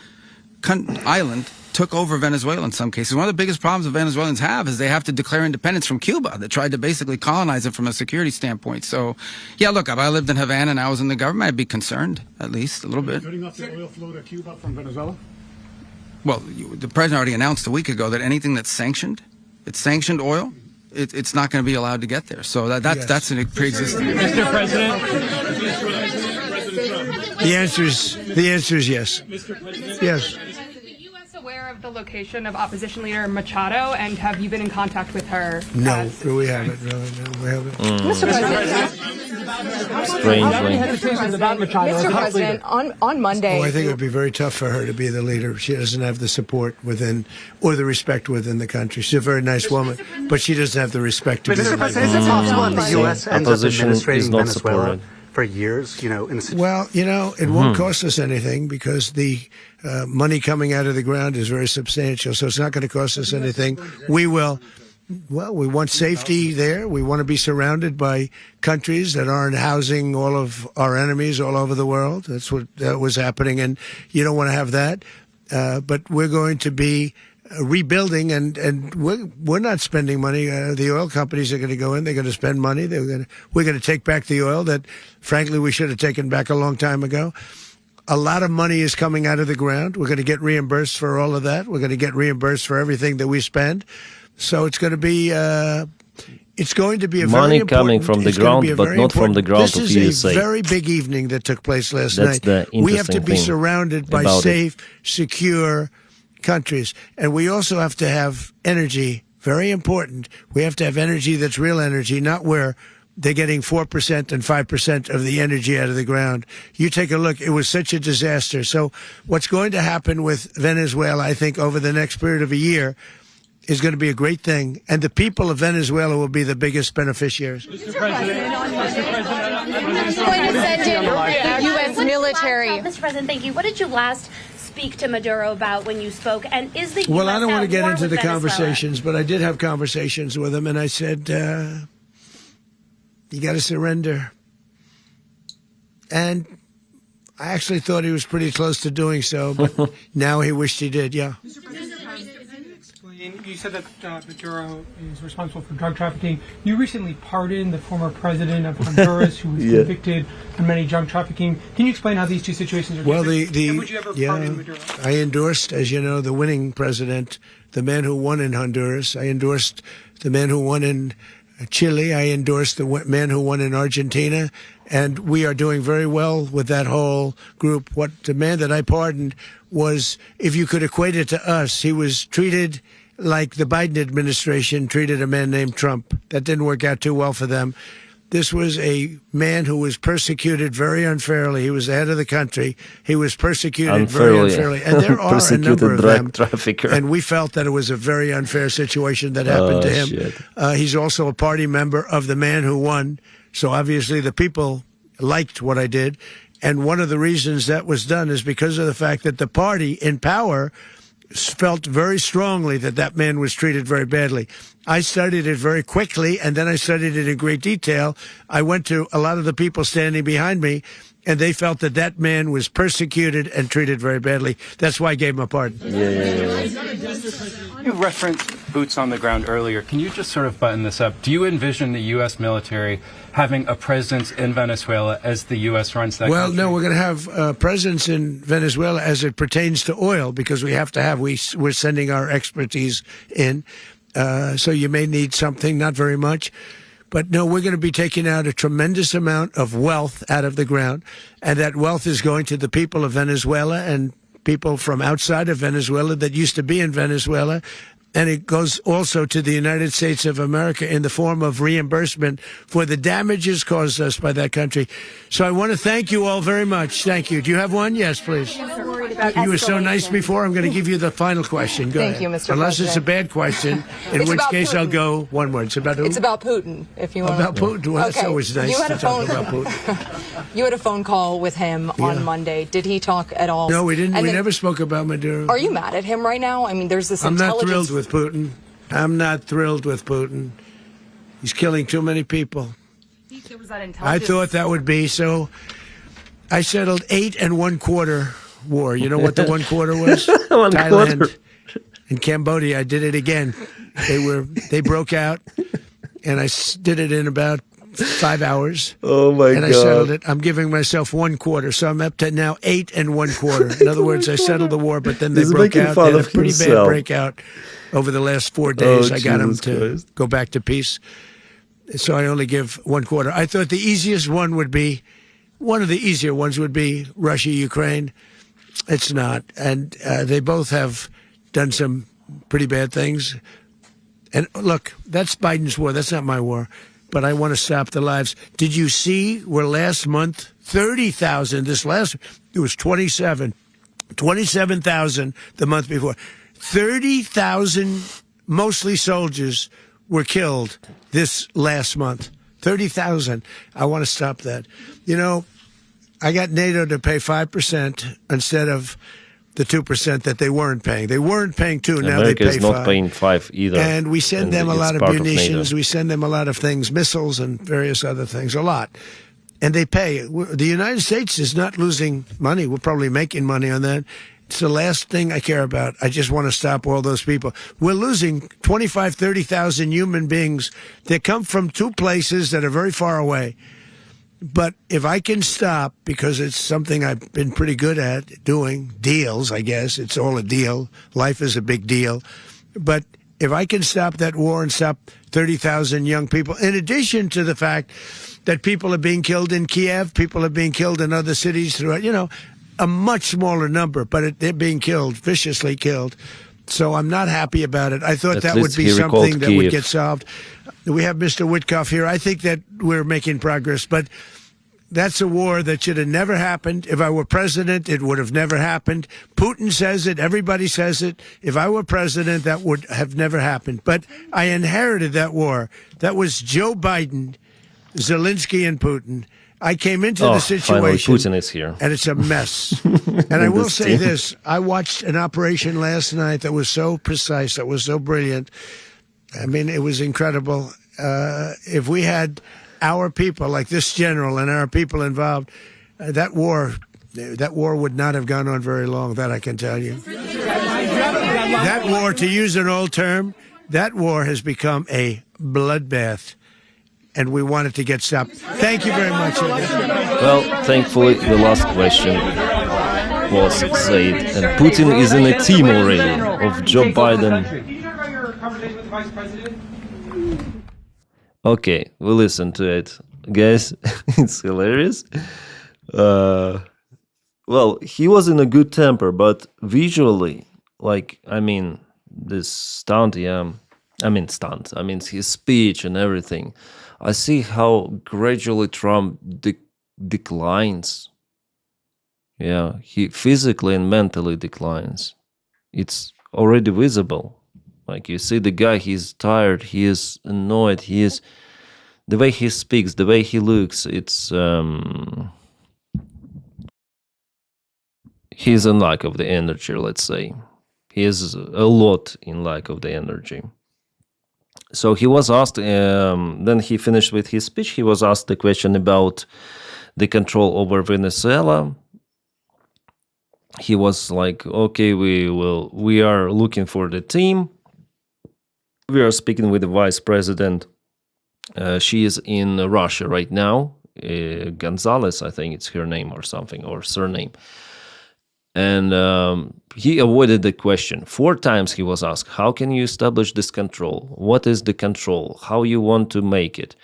island took over Venezuela in some cases. One of the biggest problems the Venezuelans have is they have to declare independence from Cuba that tried to basically colonize it from a security standpoint. So, yeah, look, if I lived in Havana and I was in the government, I'd be concerned, at least a little bit. Cutting off the oil flow to Cuba from Venezuela? Well, the president already announced a week ago that anything that's sanctioned oil, it's not going to be allowed to get there. So that's a pre-existing. Mr. President. The answer is yes. Mr. President. Yes. Is the U.S. aware of the location of opposition leader Machado, and have you been in contact with her? No, we haven't. No, we haven't. Mr. President. Strangely. Mr. President, on Monday. Oh, I think it would be very tough for her to be the leader. She doesn't have the support within or the respect within the country. She's a very nice woman, but she doesn't have the respect to be the leader. Is it possible that the U.S. ends up administrating Venezuela for years, you know, in the Well, you know, it won't cost us anything because the money coming out of the ground is very substantial. So it's not going to cost us anything. We will. Well, we want safety there. We want to be surrounded by countries that aren't housing all of our enemies all over the world. That's what that was happening, and you don't want to have that. But we're going to be rebuilding, and we're not spending money. The oil companies are going to go in. They're going to spend money. We're going to take back the oil that, frankly, we should have taken back a long time ago. A lot of money is coming out of the ground. We're going to get reimbursed for all of that. We're going to get reimbursed for everything that we spend. So it's going to be a money coming from the ground, but not from the ground of USA. This is a very big evening that took place last night. We have to be surrounded by safe, secure countries, and we also have to have energy. Very important. We have to have energy that's real energy, not where they're getting 4% and 5% of the energy out of the ground. You take a look. It was such a disaster. So what's going to happen with Venezuela, I think, over the next period of a year is going to be a great thing, and the people of Venezuela will be the biggest beneficiaries. Mr. President, U.S. military. Mr. President, thank you. What did you last speak to Maduro about when you spoke? And is the Well, US I don't want to get into the Venezuela? conversations, but I did have conversations with him, and I said, you got to surrender. And I actually thought he was pretty close to doing so, but now he wished he did, yeah. You said that Maduro is responsible for drug trafficking. You recently pardoned the former president of Honduras who was convicted of many drug trafficking. Can you explain how these two situations are different? And would you ever pardon Maduro? I endorsed, as you know, the winning president, the man who won in Honduras. I endorsed the man who won in Chile. I endorsed the man who won in Argentina. And we are doing very well with that whole group. What the man that I pardoned was, if you could equate it to us, he was treated like the Biden administration treated a man named Trump. That didn't work out too well for them. This was a man who was persecuted very unfairly. He was the head of the country. He was persecuted very unfairly. And there are a number of them. Trafficker. And we felt that it was a very unfair situation that happened to him. He's also a party member of the man who won. So obviously the people liked what I did. And one of the reasons that was done is because of the fact that the party in power felt very strongly that that man was treated very badly. I studied it very quickly, and then I studied it in great detail. I went to a lot of the people standing behind me, and they felt that that man was persecuted and treated very badly. That's why I gave him a pardon. You referenced boots on the ground earlier. Can you just sort of button this up? Do you envision the U.S. military having a presence in Venezuela as the U.S. runs that country? No, we're going to have a presence in Venezuela as it pertains to oil, because we have to have, we're sending our expertise in. So you may need something, not very much. But no, we're going to be taking out a tremendous amount of wealth out of the ground, and that wealth is going to the people of Venezuela and people from outside of Venezuela that used to be in Venezuela. And it goes also to the United States of America in the form of reimbursement for the damages caused us by that country. So I want to thank you all very much. Thank you. Do you have one? Yes, please. You were so nice before. I'm going to give you the final question. Go ahead. Thank you, Mr. Unless President. it's a bad question, in which case I'll go one word. It's about who? It's about Putin, if you want. About Putin? Well, that's always nice You had to talk about Putin. You had a phone call with him on Monday. Did he talk at all? No, we didn't. We never spoke about Maduro. Are you mad at him right now? I mean, there's this I'm not intelligence... thrilled with Putin. I'm not thrilled with Putin. He's killing too many people. I thought that would be so. I settled 8 1/4 war. You know what the 1/4 was? Thailand and Cambodia. I did it again. They broke out, and I did it in about 5 hours. Oh my God! And I settled it. I'm giving myself 1/4, so I'm up to now 8 1/4. In other words, I settled the war, but then they broke out. They had a pretty bad breakout over the last 4 days. I got them to go back to peace. So I only give 1/4. I thought the easiest one would be, one of the easier ones would be Russia, Ukraine. It's not. And they both have done some pretty bad things. And look, that's Biden's war. That's not my war. But I want to stop the lives. Did you see where last month, 30,000, it was 27,000 the month before. 30,000, mostly soldiers, were killed this last month. 30,000. I want to stop that. You know, I got NATO to pay 5% instead of the 2% that they weren't paying. They weren't paying 2, now America they pay is not 5. paying 5 either. And we send them a it's lot of part munitions. NATO. We send them a lot of things, missiles and various other things, a lot. And they pay. The United States is not losing money. We're probably making money on that. It's the last thing I care about. I just want to stop all those people. We're losing 25, 30,000 human beings. They come from 2 places that are very far away. But if I can stop, because it's something I've been pretty good at doing, deals, I guess. It's all a deal. Life is a big deal. But if I can stop that war and stop 30,000 young people, in addition to the fact that people are being killed in Kiev, people are being killed in other cities throughout, you know, a much smaller number, but they're being killed, viciously killed. So I'm not happy about it. I thought that would be something that would get solved. We have Mr. Witkoff here. I think that we're making progress, but that's a war that should have never happened. If I were president, it would have never happened. Putin says it. Everybody says it. If I were president, that would have never happened. But I inherited that war. That was Joe Biden, Zelensky, and Putin. I came into the situation, finally Putin is here. and it's a mess. And I will say this. I watched an operation last night that was so precise, that was so brilliant. I mean, it was incredible. If we had our people, like this general and our people involved, that war would not have gone on very long, that I can tell you. That war, to use an old term, that war has become a bloodbath. And we want it to get stopped. Thank you very much. Well, thankfully, the last question was said, and Putin is in a team already of Joe Biden. Can you talk about your conversation with the vice president? Okay, we listen to it. Guys, it's hilarious. Well, he was in a good temper, but visually, like, I mean, this stunt, his speech and everything. I see how gradually Trump declines. Yeah, he physically and mentally declines. It's already visible. Like, you see the guy, he's tired, he is annoyed, he is... The way he speaks, the way he looks, it's... he's in lack of the energy, let's say. He is a lot in lack of the energy. So he was asked, then he finished with his speech, he was asked the question about the control over Venezuela. He was like, okay, we are looking for the team. We are speaking with the vice president. She is in Russia right now. Gonzalez, I think it's her name or something, or surname. And he avoided the question. 4 times he was asked, how can you establish this control? What is the control? How you want to make it?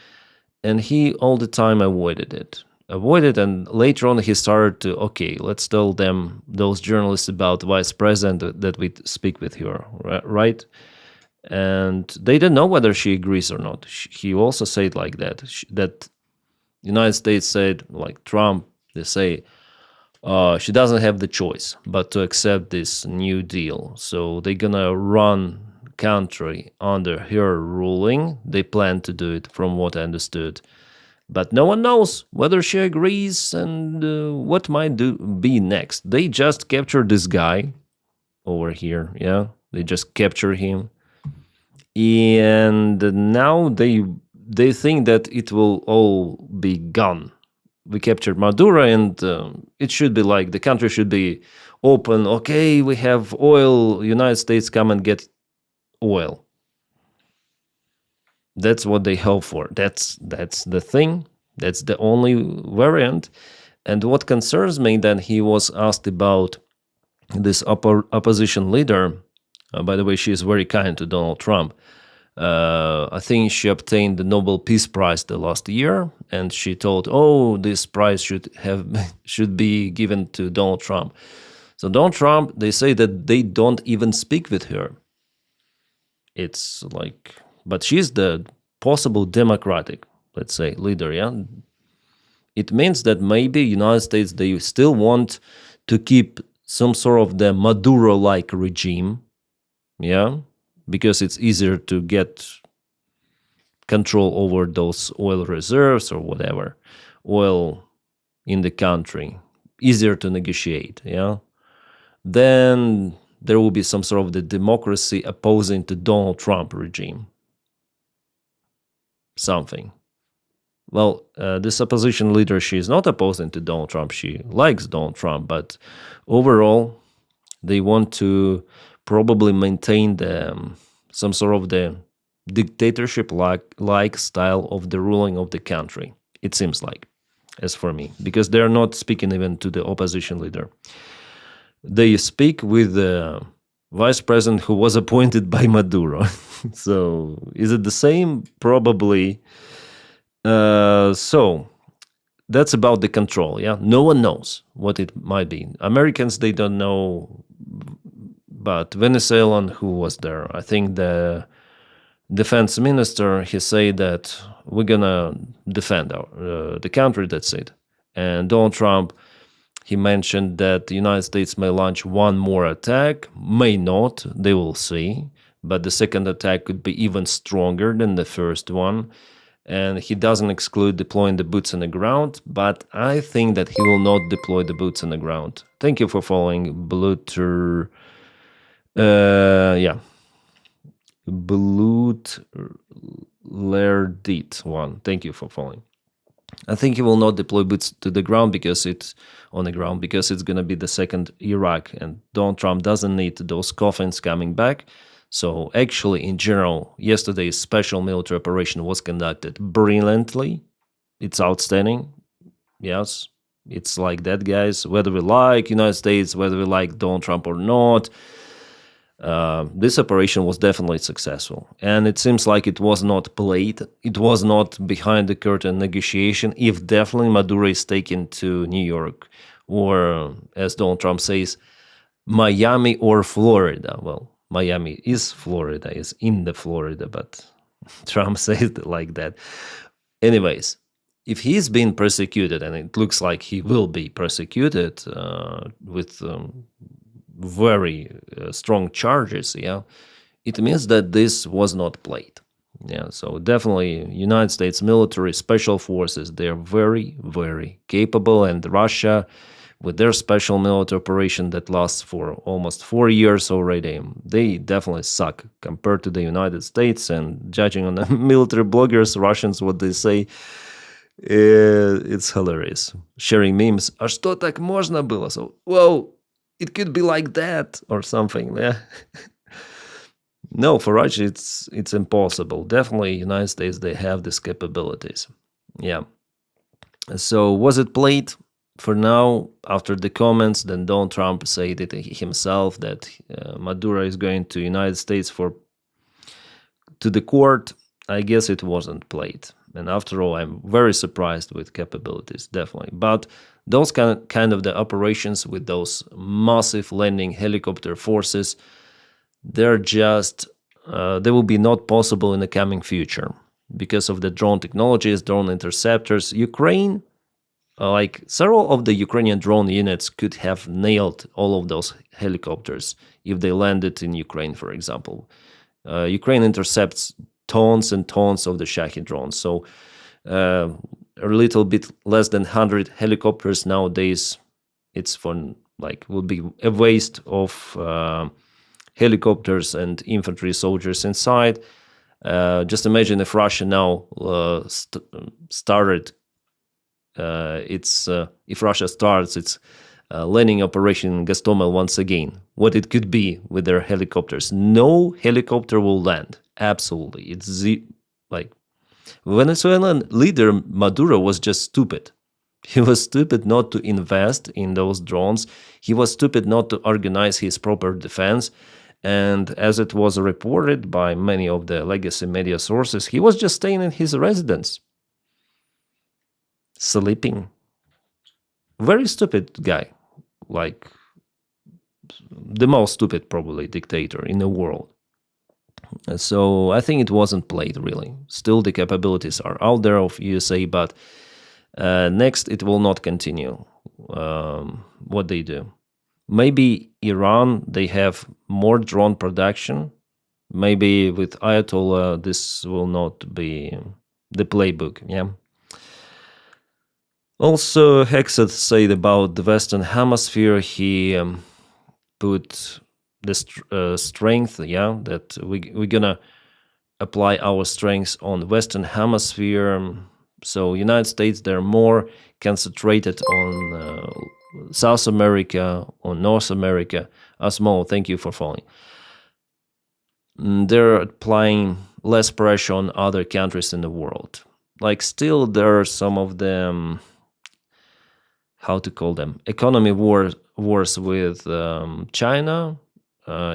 And he all the time avoided it. And later on he started to, okay, let's tell them, those journalists, about vice president that we speak with her, right? And they don't know whether she agrees or not. He also said like that, that United States said, like Trump, they say, she doesn't have the choice but to accept this new deal. So they're gonna run country under her ruling. They plan to do it, from what I understood. But no one knows whether she agrees and what might be next. They just captured this guy over here, yeah? They just captured him. And now they think that it will all be gone. We captured Maduro, and it should be like the country should be open. Okay, we have oil. United States, come and get oil. That's what they hope for. That's the thing. That's the only variant. And what concerns me, then he was asked about this opposition leader. By the way, she is very kind to Donald Trump. I think she obtained the Nobel Peace Prize the last year, and she told, "Oh, this prize should be given to Donald Trump." So Donald Trump, they say that they don't even speak with her. It's like, but she's the possible Democratic, let's say, leader. Yeah, it means that maybe United States, they still want to keep some sort of the Maduro-like regime. Yeah. Because it's easier to get control over those oil reserves or whatever, oil in the country, easier to negotiate, yeah, then there will be some sort of the democracy opposing to Donald Trump regime. Something. Well, this opposition leader, she is not opposing to Donald Trump. She likes Donald Trump, but overall, they want to probably maintain some sort of the dictatorship-like style of the ruling of the country. It seems like, as for me, because they are not speaking even to the opposition leader. They speak with the vice president who was appointed by Maduro. So is it the same? Probably. So that's about the control, yeah? No one knows what it might be. Americans, they don't know, but Venezuelan who was there, I think the defense minister, he said that we're gonna defend the country, that's it. And Donald Trump, he mentioned that the United States may launch one more attack, may not, they will see, but the second attack could be even stronger than the first one. And he doesn't exclude deploying the boots on the ground, but I think that he will not deploy the boots on the ground. Thank you for following, Bluter. Yeah. Bluterdit one. Thank you for following. I think he will not deploy boots to the ground because it's on the ground, because it's going to be the second Iraq, and Donald Trump doesn't need those coffins coming back. So actually, in general, yesterday's special military operation was conducted brilliantly. It's outstanding. Yes, it's like that, guys. Whether we like United States, whether we like Donald Trump or not, this operation was definitely successful. And it seems like it was not played. It was not behind the curtain negotiation. If definitely Maduro is taken to New York, or as Donald Trump says, Miami or Florida. Well, Miami is Florida, is in the Florida, but Trump says it like that. Anyways, if he's been persecuted, and it looks like he will be persecuted with very strong charges, yeah, it means that this was not played. Yeah, so definitely United States military special forces, they're very, very capable, and Russia, with their special military operation that lasts for almost 4 years already, they definitely suck compared to the United States. And judging on the military bloggers, Russians, what they say, it's hilarious. Sharing memes. А что так можно было? So, well, it could be like that or something. Yeah. No, for Russia, it's impossible. Definitely, United States, they have these capabilities. Yeah. So was it played? For now, after the comments, then Donald Trump said it himself that Maduro is going to United States to the court. I guess it wasn't played. And after all, I'm very surprised with capabilities, definitely. But those kind of the operations with those massive landing helicopter forces, they're just, they will be not possible in the coming future because of the drone technologies, drone interceptors. Ukraine, like several of the Ukrainian drone units could have nailed all of those helicopters if they landed in Ukraine, for example. Ukraine intercepts tons and tons of the Shahed drones. So a little bit less than 100 helicopters nowadays, it's for like would be a waste of helicopters and infantry soldiers inside. Just imagine if Russia now started if Russia starts its landing operation in Gostomel once again, what it could be with their helicopters. No helicopter will land. Absolutely. It's like Venezuelan leader Maduro was just stupid. He was stupid not to invest in those drones. He was stupid not to organize his proper defense. And as it was reported by many of the legacy media sources, he was just staying in his residence, sleeping. Very stupid guy, like the most stupid probably dictator in the world. So I think it wasn't played really. Still the capabilities are out there of USA, but next it will not continue what they do. Maybe Iran, they have more drone production Maybe with Ayatollah, this will not be the playbook, yeah. Also, Hexet said about the Western Hemisphere, he put the strength, yeah, that we're gonna apply our strengths on Western Hemisphere. So United States, they're more concentrated on South America, on North America. Asmo, thank you for following. They're applying less pressure on other countries in the world. Like still there are some of them, how to call them, economy wars with China,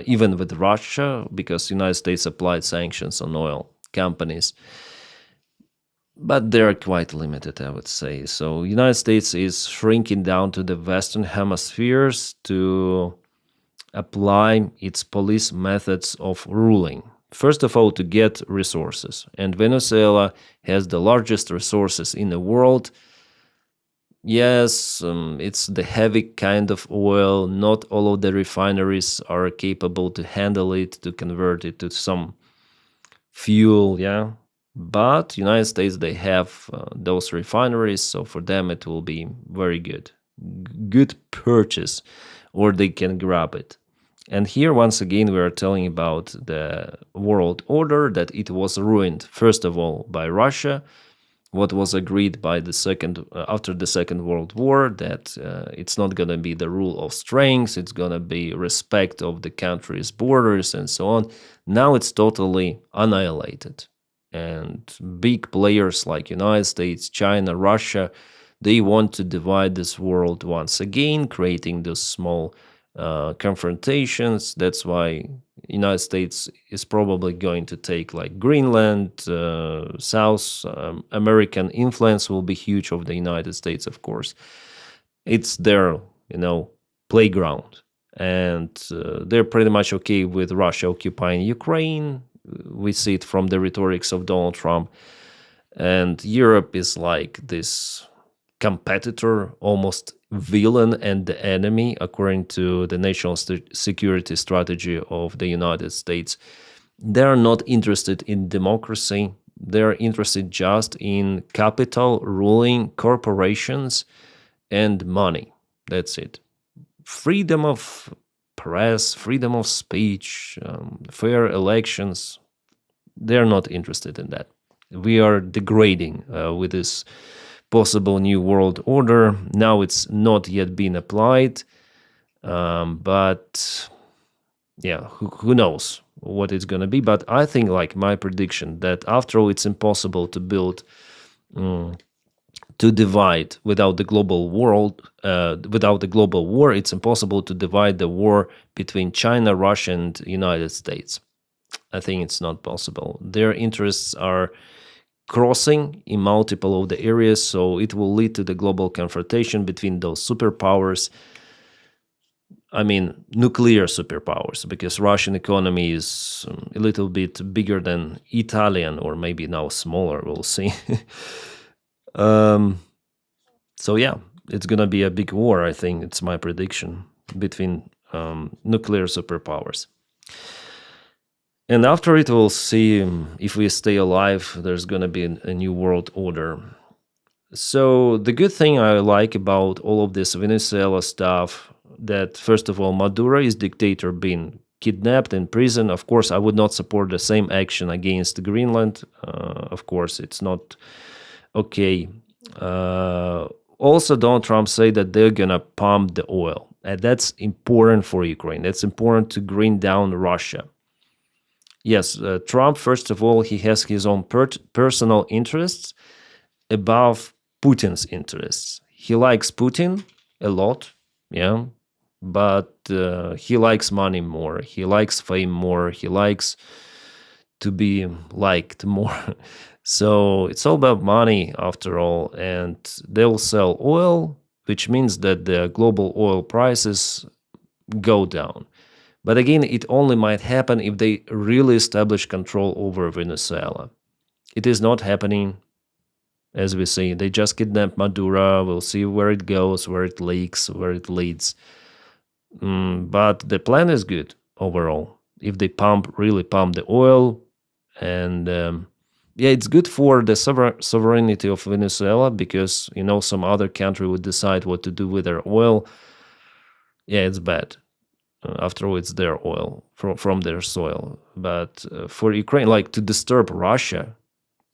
even with Russia, because United States applied sanctions on oil companies. But they're quite limited, I would say. So United States is shrinking down to the Western hemispheres to apply its police methods of ruling. First of all, to get resources. And Venezuela has the largest resources in the world. Yes, it's the heavy kind of oil. Not all of the refineries are capable to handle it, to convert it to some fuel, yeah. But United States, they have those refineries, so for them it will be very good purchase, or they can grab it. And here, once again, we are telling about the world order, that it was ruined, first of all, by Russia, what was agreed by after the Second World War, that it's not going to be the rule of strength, it's going to be respect of the country's borders and so on. Now it's totally annihilated. And big players like United States, China, Russia, they want to divide this world once again, creating those small confrontations. That's why United States is probably going to take like Greenland, South American influence will be huge of the United States, of course. It's their, playground. And they're pretty much okay with Russia occupying Ukraine. We see it from the rhetorics of Donald Trump. And Europe is like this competitor, almost villain and the enemy, according to the national security strategy of the United States. They're not interested in democracy. They're interested just in capital, ruling, corporations, and money. That's it. Freedom of press, freedom of speech, fair elections, they're not interested in that. We are degrading with this possible new world order. Now it's not yet been applied, but yeah, who knows what it's going to be. But I think, like my prediction, that after all, it's impossible to build, to divide without the global world, without the global war. It's impossible to divide the war between China, Russia, and United States. I think it's not possible. Their interests are crossing in multiple of the areas, so it will lead to the global confrontation between those superpowers. I mean, nuclear superpowers, because Russian economy is a little bit bigger than Italian, or maybe now smaller, we'll see. So yeah, it's gonna be a big war, I think, it's my prediction, between nuclear superpowers. And after it, we'll see if we stay alive, there's going to be a new world order. So the good thing I like about all of this Venezuela stuff, that first of all, Maduro is dictator being kidnapped in prison. Of course, I would not support the same action against Greenland. Of course, it's not okay. Also, Donald Trump said that they're going to pump the oil. And that's important for Ukraine. That's important to grind down Russia. Yes, Trump, first of all, he has his own personal interests above Putin's interests. He likes Putin a lot, yeah, but he likes money more. He likes fame more. He likes to be liked more. So it's all about money after all, and they'll sell oil, which means that the global oil prices go down. But again, it only might happen if they really establish control over Venezuela. It is not happening, as we see. They just kidnapped Maduro. We'll see where it goes, where it leaks, where it leads. But the plan is good overall. if they really pump the oil. And it's good for the sovereignty of Venezuela, because, some other country would decide what to do with their oil. Yeah, it's bad. After all, it's their oil from their soil. But for Ukraine, like, to disturb Russia,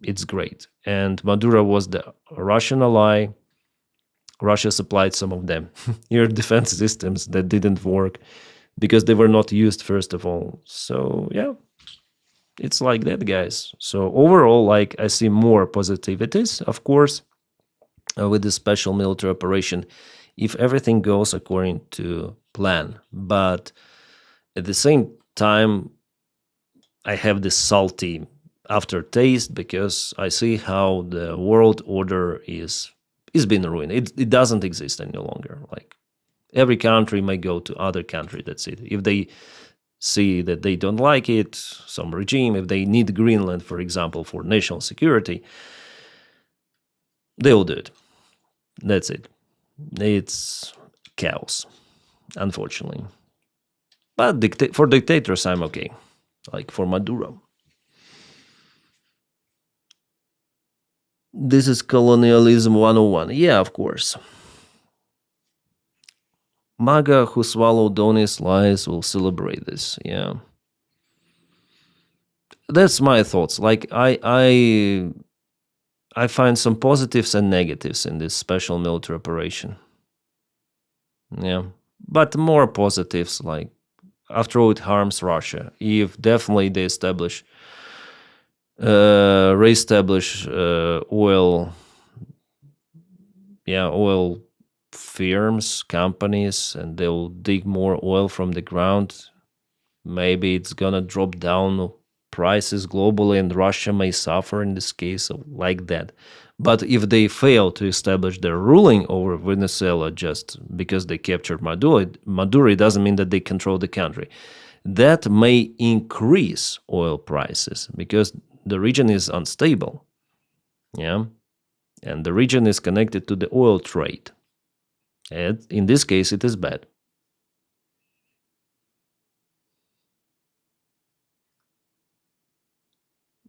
it's great. And Maduro was the Russian ally. Russia supplied some of them air defense systems that didn't work because they were not used, first of all. So, yeah, it's like that, guys. So overall, like, I see more positivities, of course, with this special military operation, if everything goes according to plan. But at the same time, I have this salty aftertaste, because I see how the world order is being ruined. It doesn't exist any longer. Like, every country may go to other country, that's it. If they see that they don't like it, some regime, if they need Greenland, for example, for national security, they will do it. That's it. It's chaos, unfortunately. But for dictators, I'm okay. Like for Maduro. This is colonialism 101. Yeah, of course. MAGA who swallowed Denys lies will celebrate this. Yeah. That's my thoughts. Like, I find some positives and negatives in this special military operation. Yeah. But more positives, like, after all, it harms Russia. If definitely they reestablish oil firms, companies, and they'll dig more oil from the ground. Maybe it's gonna drop down prices globally, and Russia may suffer in this case, like that. But if they fail to establish their ruling over Venezuela just because they captured Maduro, it doesn't mean that they control the country. That may increase oil prices because the region is unstable. Yeah. And the region is connected to the oil trade. And in this case, it is bad.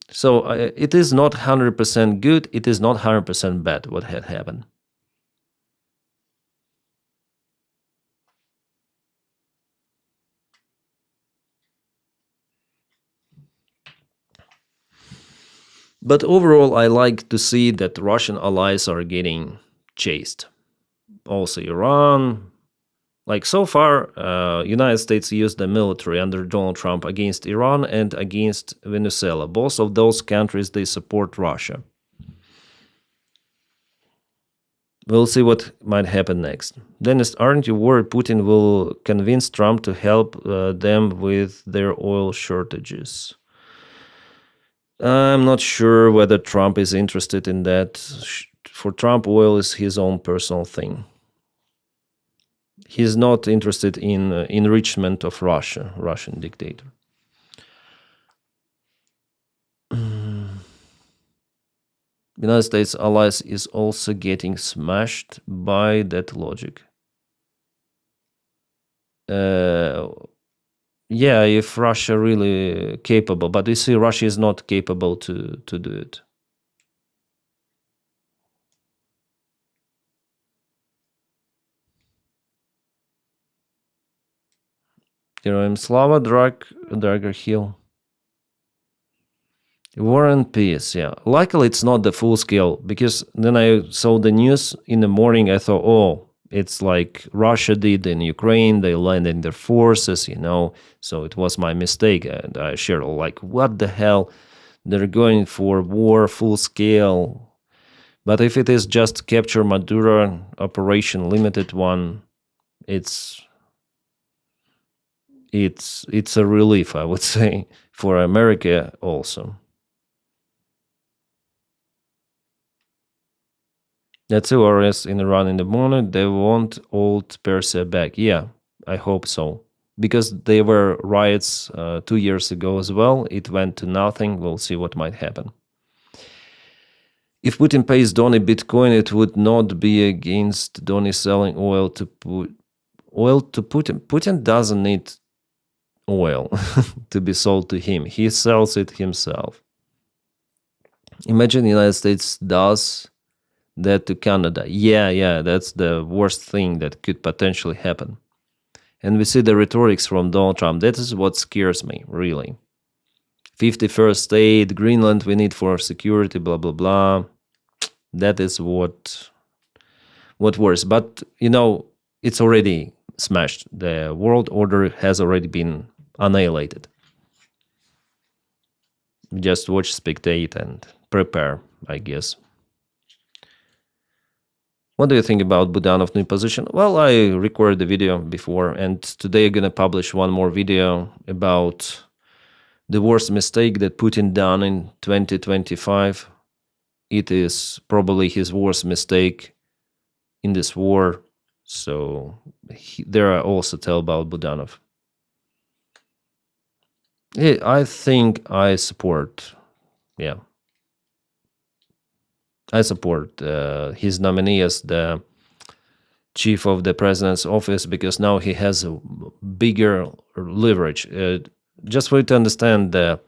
So it is not 100% good. It is not 100% bad what had happened. But overall, I like to see that Russian allies are getting chased. Also Iran. Like, so far, United States used the military under Donald Trump against Iran and against Venezuela. Both of those countries, they support Russia. We'll see what might happen next. Denys, aren't you worried Putin will convince Trump to help them with their oil shortages? I'm not sure whether Trump is interested in that. For Trump, oil is his own personal thing. He's not interested in enrichment of Russia, Russian dictator. United States allies is also getting smashed by that logic. Yeah, if Russia really capable, but you see, Russia is not capable to do it. Героям слава, Dragger Hill. War and Peace, yeah. Luckily, it's not the full scale, because then I saw the news in the morning, I thought, oh, it's like Russia did in Ukraine, they landed their forces, so it was my mistake, and I shared, like, what the hell, they're going for war, full scale. But if it is just capture Maduro operation, limited one, it's a relief, I would say, for America also. That's URS in Iran in the morning. They want old Persia back. Yeah, I hope so. Because there were riots 2 years ago as well. It went to nothing. We'll see what might happen. If Putin pays Donny Bitcoin, it would not be against Donny selling oil to Putin. Putin doesn't need oil to be sold to him. He sells it himself. Imagine the United States does that to Canada. Yeah, that's the worst thing that could potentially happen. And we see the rhetorics from Donald Trump. That is what scares me, really. 51st state, Greenland, we need for security, blah, blah, blah. That is what worries. But, you know, it's already smashed. The world order has already been annihilated. Just watch, spectate, and prepare, I guess. What do you think about Budanov's new position? Well, I recorded the video before, and today I'm gonna publish one more video about the worst mistake that Putin done in 2025. It is probably his worst mistake in this war. So there I also tell about Budanov. Yeah, I think I support, I support his nominee as the chief of the president's office, because now he has a bigger leverage. Just for you to understand, the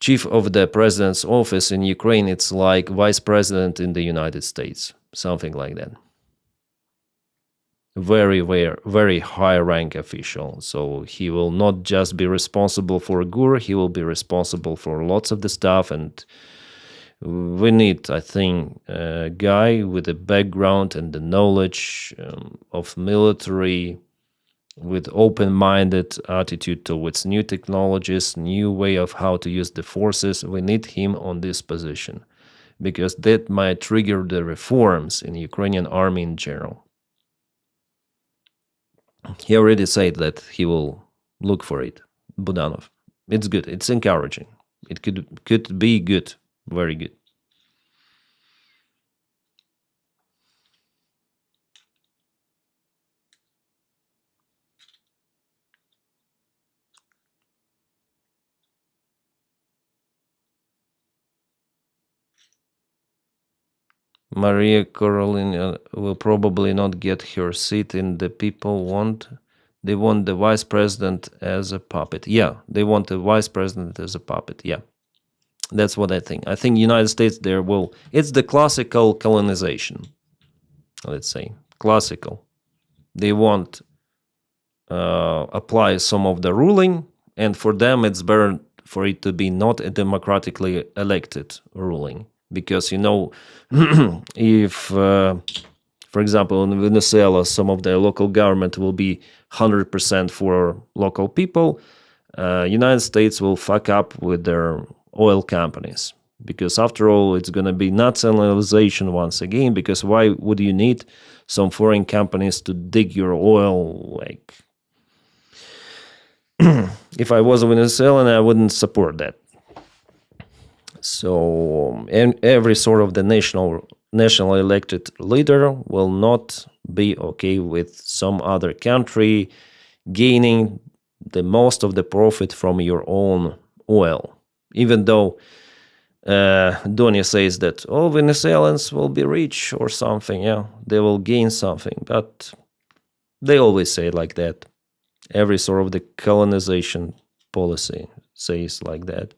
chief of the president's office in Ukraine, it's like vice president in the United States, something like that. Very, very, very high rank official. So he will not just be responsible for GUR, he will be responsible for lots of the stuff. And we need, I think, a guy with a background and the knowledge of military, with open-minded attitude towards new technologies, new way of how to use the forces. We need him on this position, because that might trigger the reforms in the Ukrainian army in general. He already said that he will look for it, Budanov. It's good, it's encouraging. It could be good, very good. Maria Carolina will probably not get her seat in the people want. They want the vice president as a puppet. Yeah, they want the vice president as a puppet. Yeah, that's what I think. I think United States there will... It's the classical colonization, let's say. Classical. They want apply some of the ruling, and for them it's better for it to be not a democratically elected ruling. Because, you know, if, for example, in Venezuela, some of their local government will be 100% for local people, United States will fuck up with their oil companies. Because after all, it's going to be nationalization once again, because why would you need some foreign companies to dig your oil? Like, if I was a Venezuelan, I wouldn't support that. So every sort of the national elected leader will not be okay with some other country gaining the most of the profit from your own oil. Even though Donia says that, oh, Venezuelans will be rich or something, yeah, they will gain something, but they always say it like that. Every sort of the colonization policy says like that.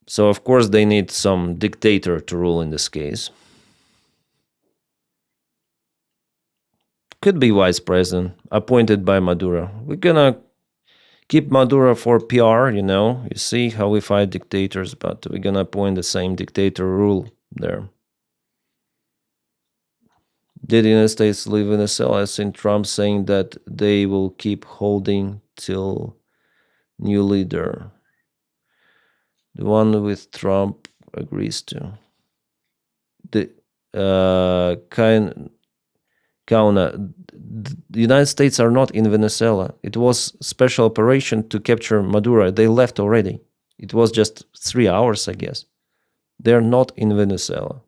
So, of course, they need some dictator to rule in this case. Could be vice president, appointed by Maduro. We're gonna keep Maduro for PR, you know. You see how we fight dictators, but we're gonna appoint the same dictator rule there. Did the United States leave Venezuela? I've seen Trump saying that they will keep holding till new leader. The one with Trump agrees to. The the United States are not in Venezuela. It was special operation to capture Maduro. They left already. It was just 3 hours, I guess. They're not in Venezuela.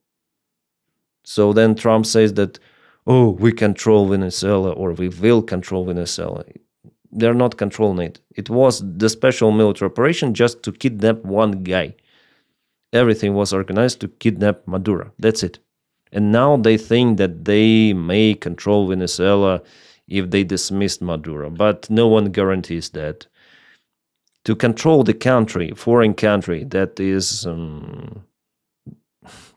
So then Trump says that, oh, we control Venezuela, or we will control Venezuela. They're not controlling it. It was the special military operation just to kidnap one guy. Everything was organized to kidnap Maduro. That's it. And now they think that they may control Venezuela if they dismissed Maduro. But no one guarantees that. To control the country, foreign country, that is,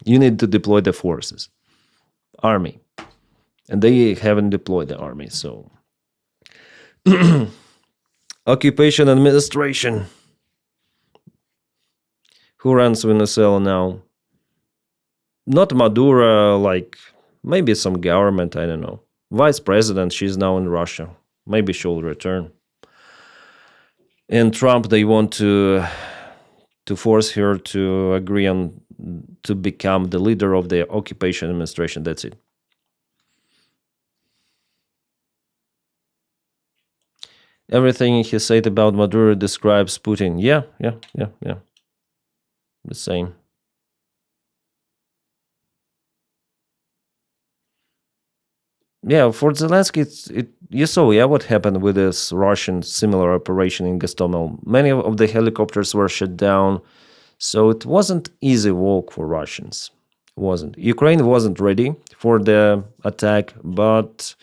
you need to deploy the forces, army. And they haven't deployed the army, so. Occupation administration. Who runs Venezuela now? Not Maduro, like maybe some government, I don't know. Vice president, she's now in Russia. Maybe she'll return. And Trump, they want to force her to agree on to become the leader of the occupation administration. That's it. Everything he said about Maduro describes Putin. Yeah. The same. Yeah, for Zelensky, you saw, what happened with this Russian similar operation in Gostomel. Many of the helicopters were shut down, so it wasn't easy walk for Russians. It wasn't. Ukraine wasn't ready for the attack, but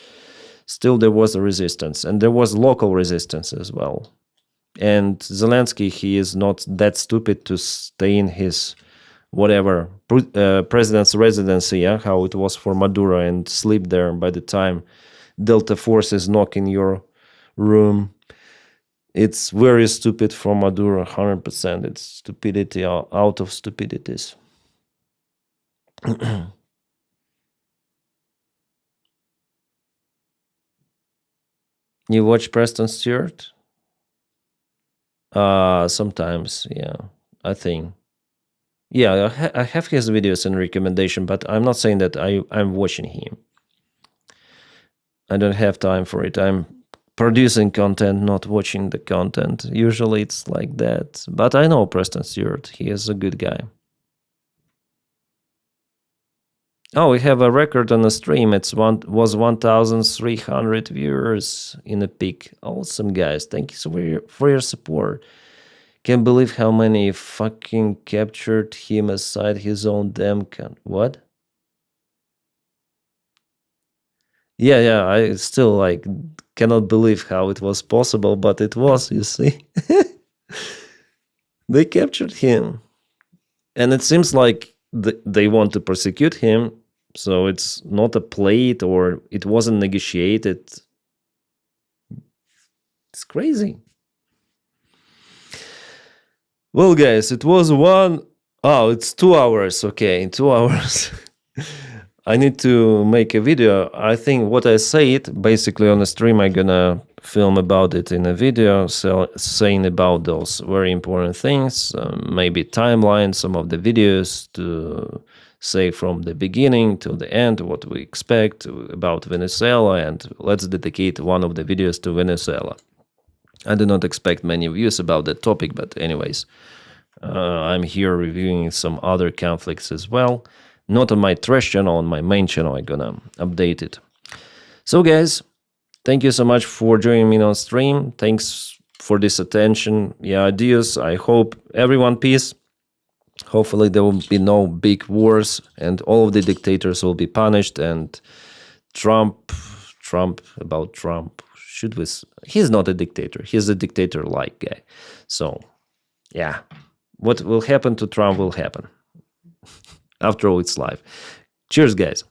still there was a resistance, and there was local resistance as well. And Zelensky, he is not that stupid to stay in his whatever president's residency, how it was for Maduro, and sleep there by the time Delta forces knock in your room. It's very stupid for Maduro, 100%. It's stupidity out of stupidities. You watch Preston Stewart? Sometimes, yeah, I think. Yeah, I have his videos in recommendation, but I'm not saying that I'm watching him. I don't have time for it. I'm producing content, not watching the content. Usually it's like that. But I know Preston Stewart. He is a good guy. Oh, we have a record on the stream. Was 1,300 viewers in a peak. Awesome, guys. Thank you so much for your support. Can't believe how many fucking captured him aside his own damn What? Yeah, I still cannot believe how it was possible, but it was, you see. They captured him. And it seems like they want to prosecute him, so it's not a plate or it wasn't negotiated. It's crazy. Well, guys, it was it's 2 hours. Okay, 2 hours. I need to make a video. I think what I said, basically on the stream, I'm gonna film about it in a video, saying about those very important things, maybe timeline, some of the videos to say from the beginning to the end what we expect about Venezuela, and let's dedicate one of the videos to Venezuela. I do not expect many views about that topic, but anyways, I'm here reviewing some other conflicts as well. Not on my trash channel, on my main channel, I'm gonna update it. So guys, thank you so much for joining me on stream. Thanks for this attention. Yeah, adios. I hope everyone peace. Hopefully there will be no big wars and all of the dictators will be punished, and Trump, he's not a dictator. He's a dictator-like guy. So, yeah, what will happen to Trump will happen. After all, it's life. Cheers, guys.